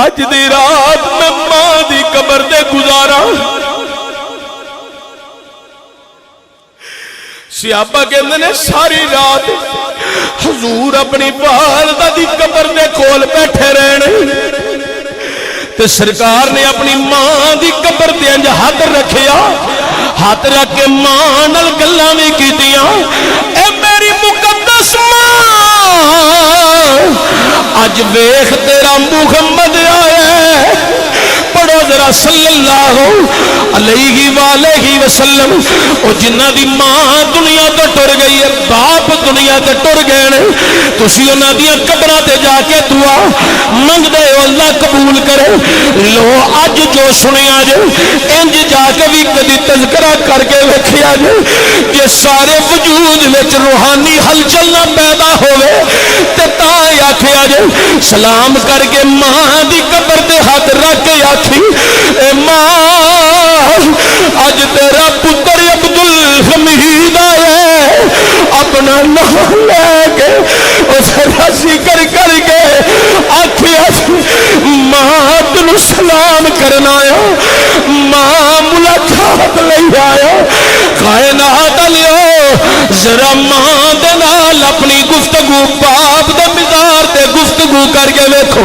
A: اج دی رات میں ماں دی قبر دے گزارا. صحابہ کہندے نے ساری رات حضور اپنی والدہ دی قبر دے کول بیٹھے رہنے تے سرکار نے اپنی ماں دی قبر تے انج ہاتھ رکھیا, ہاتھ رکھ کے ماں نال گلاں وی کیتیاں. اے میری مقدس ماں اج ویکھ تیرا محمد آیا ہے, پڑھو ذرا صلی اللہ علیہ وآلہ وسلم. او جنہ دی ماں دنیا تو ٹر گئی ہے, باپ دنیا تے ٹر گئے نے, تسی انہاں دی قبراں تے جا کے دعا منگ دے ہو اللہ قبول کرے. لو اج جو سنیا جے انج جا کے بھی کدی تذکرہ کر کے ویکھیا جے کہ سارے وجود وچ روحانی ہلچل نہ پیدا ہوے تے تاں آکھیا جے سلام کر کے ماں دی قبر تے ہاتھ رکھ کے آکھی اے ماں اج تیرا پتر عبدالحمید آیا اپنا نام لے کے اس رسی کر کر کے آکھیا ماں تنو سلام کرنا آیا, ماں ملاقات لے آیا. کائنات لیو ذرا ماں دے نال اپنی گفتگو باپ دے مزار تے گفتگو کر کے دیکھو,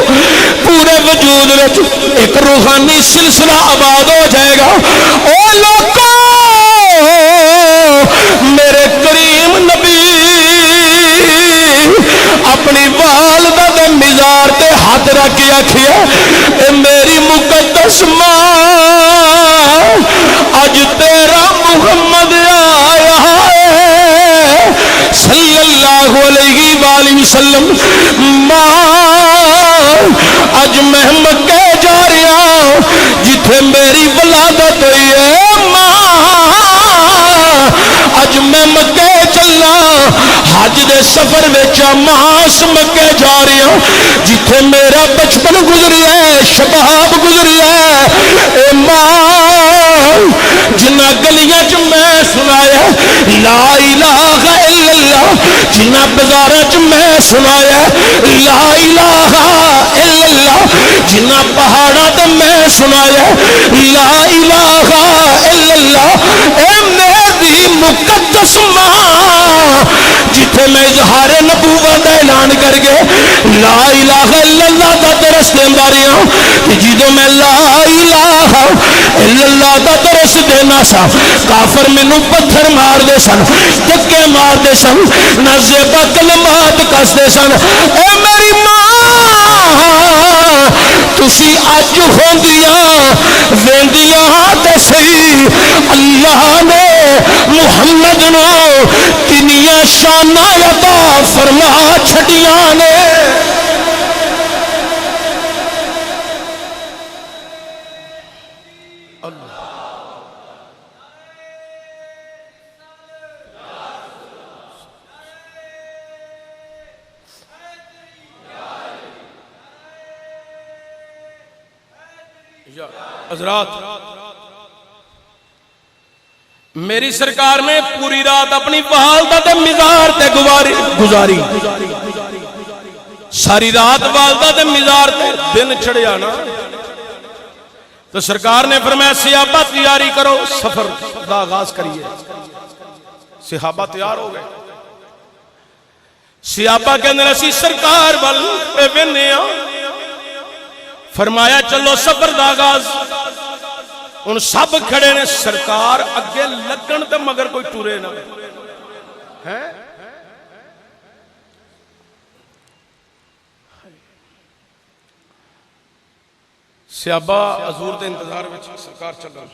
A: پورے وجود وچ ایک روحانی سلسلہ آباد ہو جائے گا. او لوکو میرے کریم نبی اپنی والدہ دے مزار تے ہاتھ رکھ کے آکھیا اے میری مقدس ماں اج تیرا محمد آیا ہے صلی اللہ علیہ وآلہ وسلم. ماں اج میں مکے جا رہا جتھے میری ولادت ہوئی ہے, ماں اج میں مکے چلنا حج دے سفر وچ ماس مکے جا رہا جتھے میرا بچپن گزری ہے, شباب گزری ہے. اے ماں جنہ گلیاں چ میں سنایا لا الہ الا اللہ, جنہ بازاراں چ میں سنایا لا الہ الا اللہ, جنہ پہاڑاں تے میں سنایا لا الہ الا اللہ. اے میری مقدس ماں جتھے میں اظہار نبوت کا اعلان کر کے لا الہ الا اللہ دا درس دیندا رہا کہ جدوں میں لا الہ الا اللہ دا درس دینا سا کافر مینوں پتھر مار دے سن, دھکے مار دے سن, نازیبا کلمات کس دے سن. اے میری ماں تسی اج ہوندیاں ویندیاں تے صحیح اللہ نے محمد نو کنیاں شاناں عطا فرما چھڈیاں نے. حضرات میری سرکار نے پوری رات اپنی والدہ دے مزار تے گزاری, ساری رات والدہ دے مزار تے دن چڑھیا نا تو سرکار نے فرمایا صحابہ تیاری کرو سفر دا آغاز کریے. صحابہ تیار ہو گئے. صحابہ کے اندر اسی سرکار وال پہ وینے فرمایا چلو سفر دا آغاز. ان سب کھڑے نے, سرکار اگے لگن تے مگر کوئی ٹورے نہ ہے. صحابہ حضور دے انتظار وچ سرکار چل رہا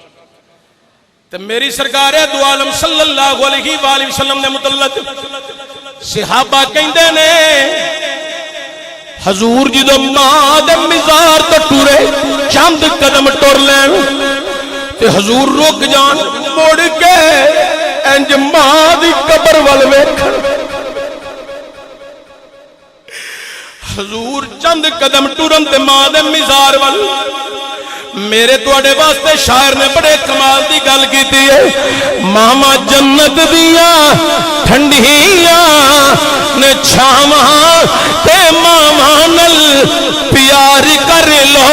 A: تے میری سرکار ہے دو عالم صلی اللہ علیہ وآلہ وسلم نے متعلق صحابہ کہندے نے حضور جدو ماں دے مزار تو ٹورے چند قدم ٹر لین تے حضور رک جان مڑ کے انج ماں دی قبر ول ویکھن. حضور چند قدم ٹرن تے ماں دے مزار ول. میرے توڑے واسطے شاعر نے بڑے کمال دی گل کیتی ہے. ماما جنت دیاں ٹھنڈیاں نے چھاواں تے ماما نل پیار کر لو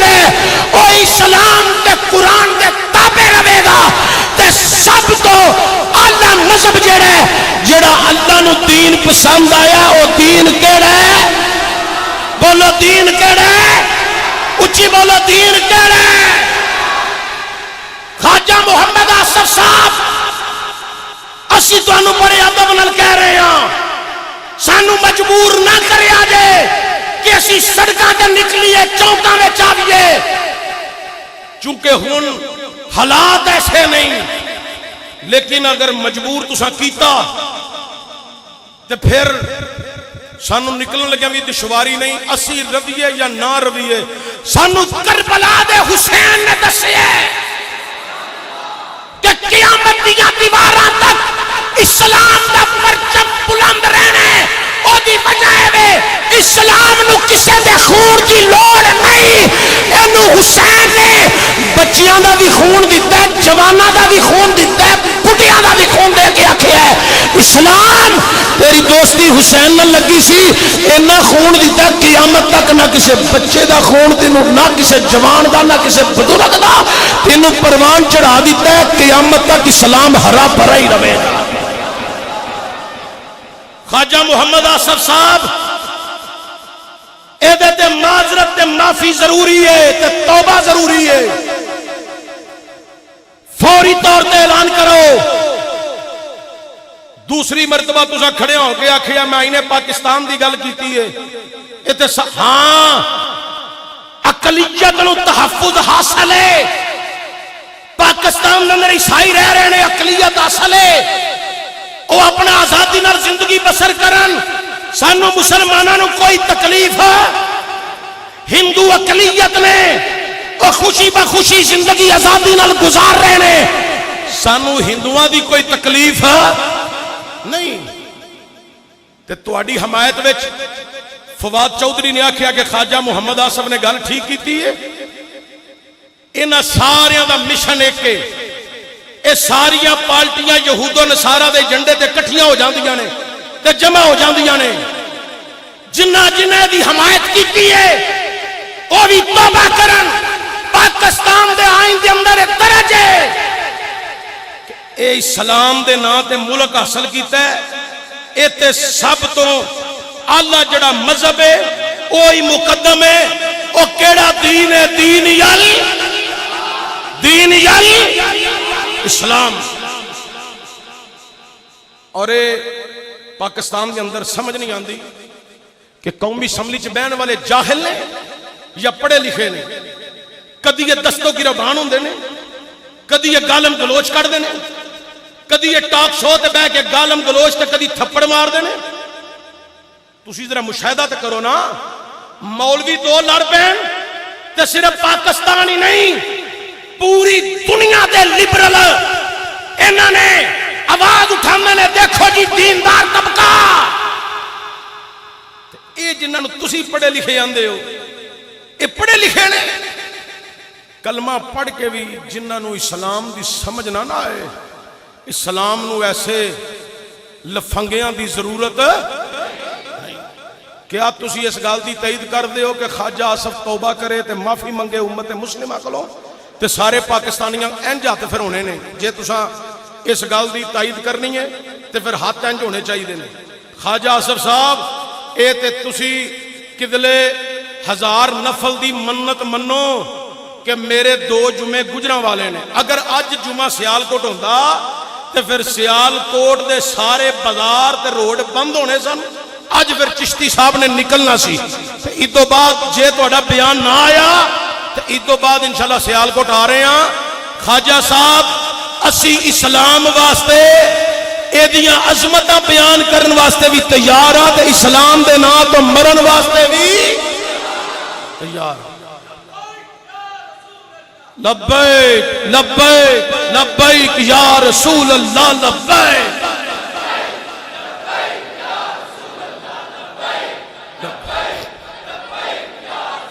A: جڑے او اسلام تے قرآن دے تابع رہے گا تے سب تو اعلی مذہب جڑا اللہ نو دین پسند آیا او دین کیڑا ہے؟ بولو دین کیڑا ہے؟ اچھی بولو دین کیڑا ہے؟ خواجہ محمد آصف صاحب اسی تو انو بڑے ادب نال کہہ رہے ہیں سانو مجبور نہ کریا جے کہ اسی سڑکاں تے نکلیے چوکاں وچ آویے چونکہ ہن حالات ایسے نہیں لیکن اگر مجبور تساں کیتا تے پھر سانو نکلن لگیا بھی دشواری نہیں اسی رویے یا نہ رویے سانو کربلا دے حسین نے دسیا کہ قیامت دیاں دیواراں تک اسلام دا پرچم بلند رہنے او دی وجہ ہے اسلام نو کسے دے خون دی لوڑ نہیں اینو حسین نے بچیاں دا بھی خون دیتا ہے جواناں دا بھی خون دیتا ہے بڑھیاں دا بھی خون دے کے آکھیا ہے اسلام تیری دوستی حسین نہ لگی سی اینا خون دیتا ہے قیامت تک نہ کسے بچے دا خون تینوں نہ کسے جوان دا نہ کسے بزرگ دا تینوں پروان چڑھا دیتا ہے قیامت تک اسلام ہرا بھرا ہی رہے گا خواجہ محمد آصف صاحب اے دے معذرت تے معافی ضروری ہے تے توبہ ضروری ہے فوری طور تے اعلان کرو دوسری مرتبہ تسا کھڑے ہو کے آکھیا میں انہیں پاکستان دی گل کیتی ہے اتے ہاں اقلیت نو تحفظ حاصل ہے پاکستان دے اندر عیسائی رہ رہے ہیں اقلیت حاصل ہے وہ اپنا آزادی نال زندگی بسر کرن سانو مسلمانوں نو کوئی تکلیف ہے ہندو اقلیت نے وہ خوشی بخوشی زندگی آزادی نال گزار رہے ہیں سانو ہندوؤں دی کوئی تکلیف ہے نہیں تے تواڈی حمایت وچ فواد چودھری نے آکھیا کہ خواجہ محمد آصف نے گل ٹھیک کیتی ہے انہاں ساریاں دا مشن ایک ہے اے ساریاں پارٹیاں یہود و نصارہ دے جنڈے تے کٹھیاں ہو جاندیاں نے تے جمع ہو جاندیاں نے جنہ دی حمایت کیتی ہے وہ بھی توبہ کرن پاکستان دے آئین دے اندر ایک درج ہے کہ اے اسلام دے نا تے ملک حاصل کیتا ہے اے تے سب تو اللہ جڑا مذہب ہے وہی مقدم ہے وہ کیڑا دین ہے دین یل اسلام اور پاکستان کے اندر سمجھ نہیں آندی کہ قومی اسمبلی چ بہن والے جاہل نے یا پڑھے لکھے نے کدی یہ دستوں کی ربان ہوندے نے کدی یہ گالم گلوچ کر دینے کدی یہ ٹاک شو تے بہ کے گالم گلوچ تے کدی تھپڑ مار دینے تسی ذرا مشاہدہ تے کرو نا مولوی دو لڑ پین تے صرف پاکستان ہی نہیں پوری دنیا دے لبرل انہوں نے آواز اٹھانے نے دیکھو جی دیندار طبقہ اے جنہوں تسی پڑھے لکھے آندے ہو اے پڑھے لکھے نے کلمہ پڑھ کے بھی جنہوں اسلام دی سمجھ نہ آئے اسلام نو ایسے لفنگیاں دی ضرورت کیا تسی اس گل دی تائید کر دے ہو کہ خواجہ آصف توبہ کرے تے معافی منگے امت مسلمہ کولوں تے سارے پاکستانیاں انج ہاتھ پھر ہونے نے جے تساں اس گل دی تائید کرنی ہے تے پھر ہاتھ انج ہونے چاہیے نے خواجہ آصف صاحب اے تے تسی کدلے 1000 نفل دی منت منو کہ میرے 2 جمعے گجراں والے نے اگر اج جمعہ سیالکوٹ ہوندا تے پھر سیالکوٹ دے سارے بازار تے روڈ بند ہونے سن اج پھر چشتی صاحب نے نکلنا سی تے ادو بعد جے تہاڈا بیان نہ آیا تے ادو بعد انشاءاللہ سیالکوٹ آ رہے ہیں خواجہ صاحب اسی اسلام واسطے اے دیاں عظمتاں بیان کرن واسطے بھی تیار ہاں تے اسلام دے نا تو مرن واسطے بھی تیار لبیک لبیک لبیک یا رسول اللہ لبیک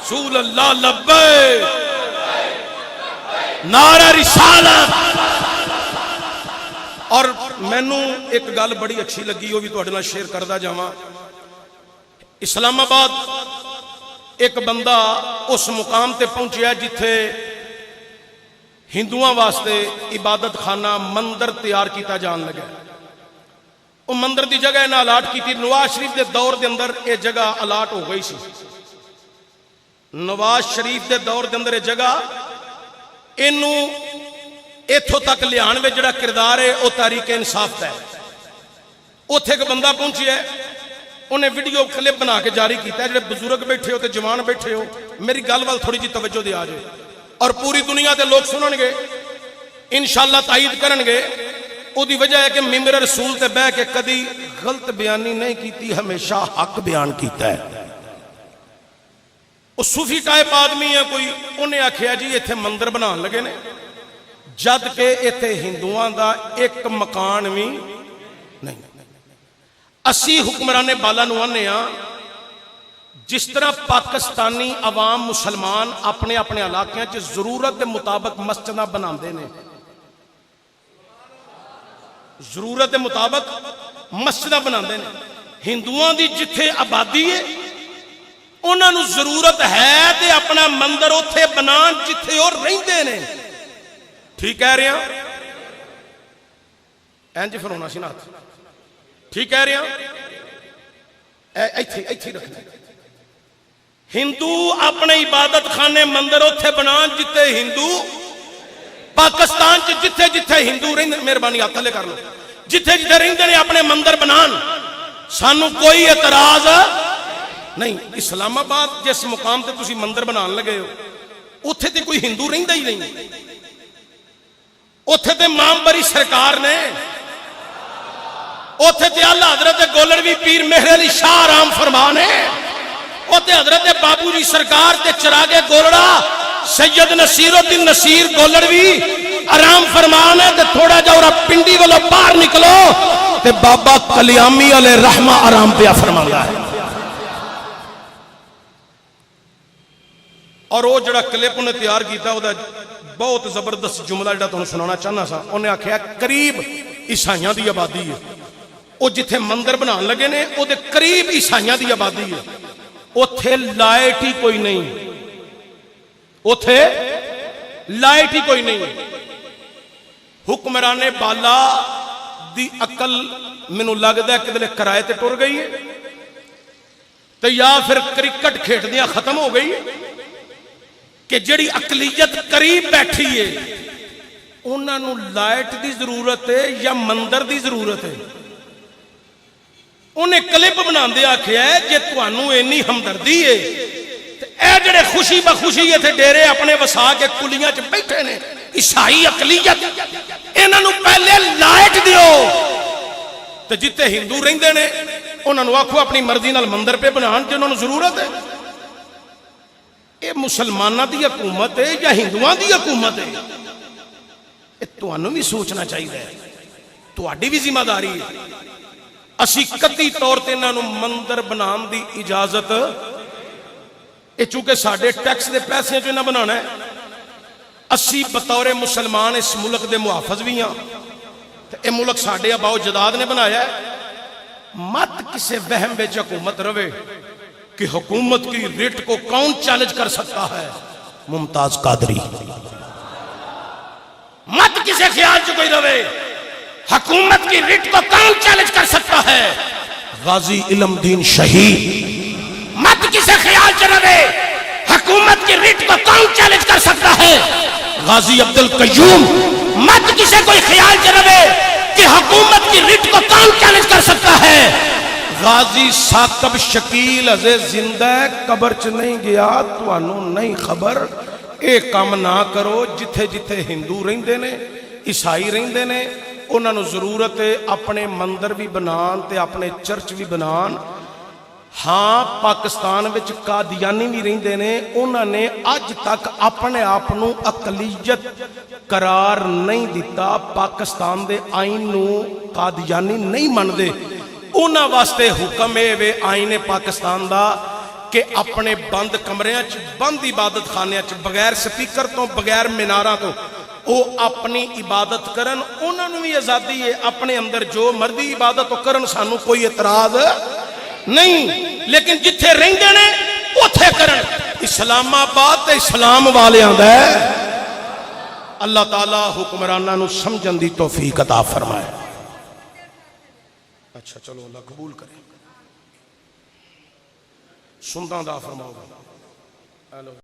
A: رسول اللہ لبیک نعرہ رسالت اور مینوں ایک گل بڑی اچھی لگی وہ بھی تہاڈے نال شیئر کردا جاواں اسلام آباد ایک بندہ اس مقام تے پہنچیا جتھے ہندوؤں واسطے عبادت خانہ مندر تیار کیتا جان لگا. وہ مندر دی جگہ انہاں الاٹ کی. نواز شریف دے دور دے اندر یہ جگہ الاٹ ہو گئی سی. نواز شریف دے دور دے اندر یہ جگہ اینوں ایتھوں تک لیان میں جڑا کردار ہے وہ تحریک انصاف دا ہے. اوتھے ایک بندہ پہنچیا ہے, انہیں ویڈیو کلپ بنا کے جاری کیتا ہے. جڑے بزرگ بیٹھے ہو تے جوان بیٹھے ہو, میری گل وال تھوڑی جی توجہ دے آ جائے, اور پوری دنیا دے لوگ سنن گے, انشاءاللہ تائید کرن گے. او دی وجہ ہے کہ ممبر رسول تے بہ کے کدی غلط بیانی نہیں کیتی, ہمیشہ حق بیان کیتا ہے. وہ صوفی ٹائپ آدمی ہے کوئی, انہیں آکھیا جی ایتھے مندر بنان لگے نے, جد کہ ایتھے ہندوؤں دا ایک مکان بھی نہیں. اسی حکمران بالا نو آنے ہاں, جس طرح پاکستانی عوام مسلمان اپنے اپنے علاقے چ ضرورت کے مطابق مسجداں بناندے نے, ضرورت کے مطابق مسجداں بناندے نے. ہندوؤں دی جتھے آبادی ہے انہاں نو ضرورت ہے تے اپنا مندر اوتھے بنان جتھے او رہندے نے. ٹھیک کہہ رہے ہیں؟ اینج فرونا سی نا, ٹھیک کہہ رہے ہیں؟ ایتھے رکھنا. ہندو اپنے عبادت خانے مندر اوتھے بنان جتھے ہندو, پاکستان جتھے جتھے ہندو رہندے, مہربانی ہاتھ تھلے کر لو, جتھے جتھے رہندے نے اپنے مندر بنان, سانو کوئی اعتراض نہیں. اسلام آباد جس مقام تے تسی مندر بنان لگے ہو, اوتھے تے کوئی ہندو رہندا ہی نہیں. اوتھے تے امام بری سرکار نے, اوتھے تے اللہ حضرت گولڑوی پیر مہر علی شاہ آرام فرمانے, اوتھے حضرت بابو جی سرکار تے چراغے گولڑا سید نصیر الدین نصیر گولڑوی آرام فرمانے. تے تھوڑا جا اور پنڈی والا باہر نکلو تے بابا کلیامی علیہ رحمہ آرام پہ فرمایا ہے. اور وہ جڑا کلپ انہیں تیار کیتا وہ بہت زبردست جملہ جڑا تمہیں سنانا چاہنا سا. انہیں آکھیا قریب عیسائیاں دی آبادی ہے, وہ جتھے مندر بنان لگے نے وہ دے قریب عیسائیاں دی آبادی ہے, اوتھے لائٹ ہی کوئی نہیں, اوتھے لائٹ ہی کوئی نہیں. حکمران بالا دی عقل مینوں لگدا ہے کہ کرائے تے ٹر گئی ہے, تے یا پھر کرکٹ کھیڈدیاں ختم ہو گئی کہ جڑی اقلیت قریب بیٹھی ہے انہاں نوں لائٹ دی ضرورت ہے یا مندر دی ضرورت ہے. انہیں کلپ بناندے آکھیا ہے جے تانوں اینی ہمدردی ہے تے اے جڑے خوشی بخوشی ایتھے ڈیرے اپنے وسا کے کلیاں چ بیٹھے نے عیسائی اقلیت, انہاں نوں پہلے لائٹ دیو تے جتے ہندو رہندے نے انہاں نوں آکھو اپنی مرضی نال مندر پہ بنان جے انہاں نوں ضرورت ہے. اے مسلمانہ دی حکومت ہے یا ہندوؤں دی حکومت ہے؟ اے تانوں بھی سوچنا چاہیے, تہاڈی بھی ذمہ داری ہے. اسی قطعی طور تے انہاں نوں مندر بنان دی اجازت, اے چونکہ ساڈے ٹیکس دے پیسے جو انہاں بنانا ہے, اسی بطور مسلمان اس ملک دے محافظ بھی ہاں, اے ملک ساڈے آباؤ جداد نے بنایا ہے. مت کسے وہم وچ حکومت رہے کہ حکومت کی ریٹ کو کون چیلنج کر سکتا ہے؟ ممتاز قادری. مت کسے خیال چ کوئی رہے حکومت کی ریٹ کو کون چیلنج کر سکتا ہے؟ غازی علم دین شہید. مت کسے خیال چ رہے حکومت کی ریٹ کو کون چیلنج کر سکتا ہے؟ غازی عبد القیوم. مت کسے کوئی خیال چ رہے کہ حکومت کی ریٹ کو کون چیلنج کر سکتا ہے؟ غازی ثاقب شکیل ازے زندہ قبر چ نہیں گیا, توانوں نہیں خبر. اے کام نہ کرو. جتھے جتھے ہندو رہندے نے عیسائی رہندے نے انہاں نوں ضرورت ہے اپنے مندر بھی بنان تے اپنے چرچ بھی بنان. ہاں پاکستان وچ قادیانی بھی رہندے نے, انہاں نے اج تک اپنے آپ نوں اقلیت قرار نہیں دیتا. پاکستان دے آئین نوں قادیانی نہیں مندے. انہاں واسطے حکم ہے آئین پاکستان دا کہ اپنے بند کمریاں چ بند عبادت خانیاں چ بغیر سپیکر تو بغیر میناراں تو وہ اپنی عبادت کرن. انہاں نوں بھی آزادی ہے اپنے اندر جو مرضی عبادت کرن, سانو کوئی اعتراض نہیں, لیکن جتھے رہندے نے اوتھے کرن. اسلام آباد تے اسلام والیاں دا ہے۔ اللہ تعالیٰ حکمرانہ نو سمجھن دی توفیق عطا فرمائے۔ اچھا چلو اللہ قبول کرے۔ سنداں دا فرماؤ گا۔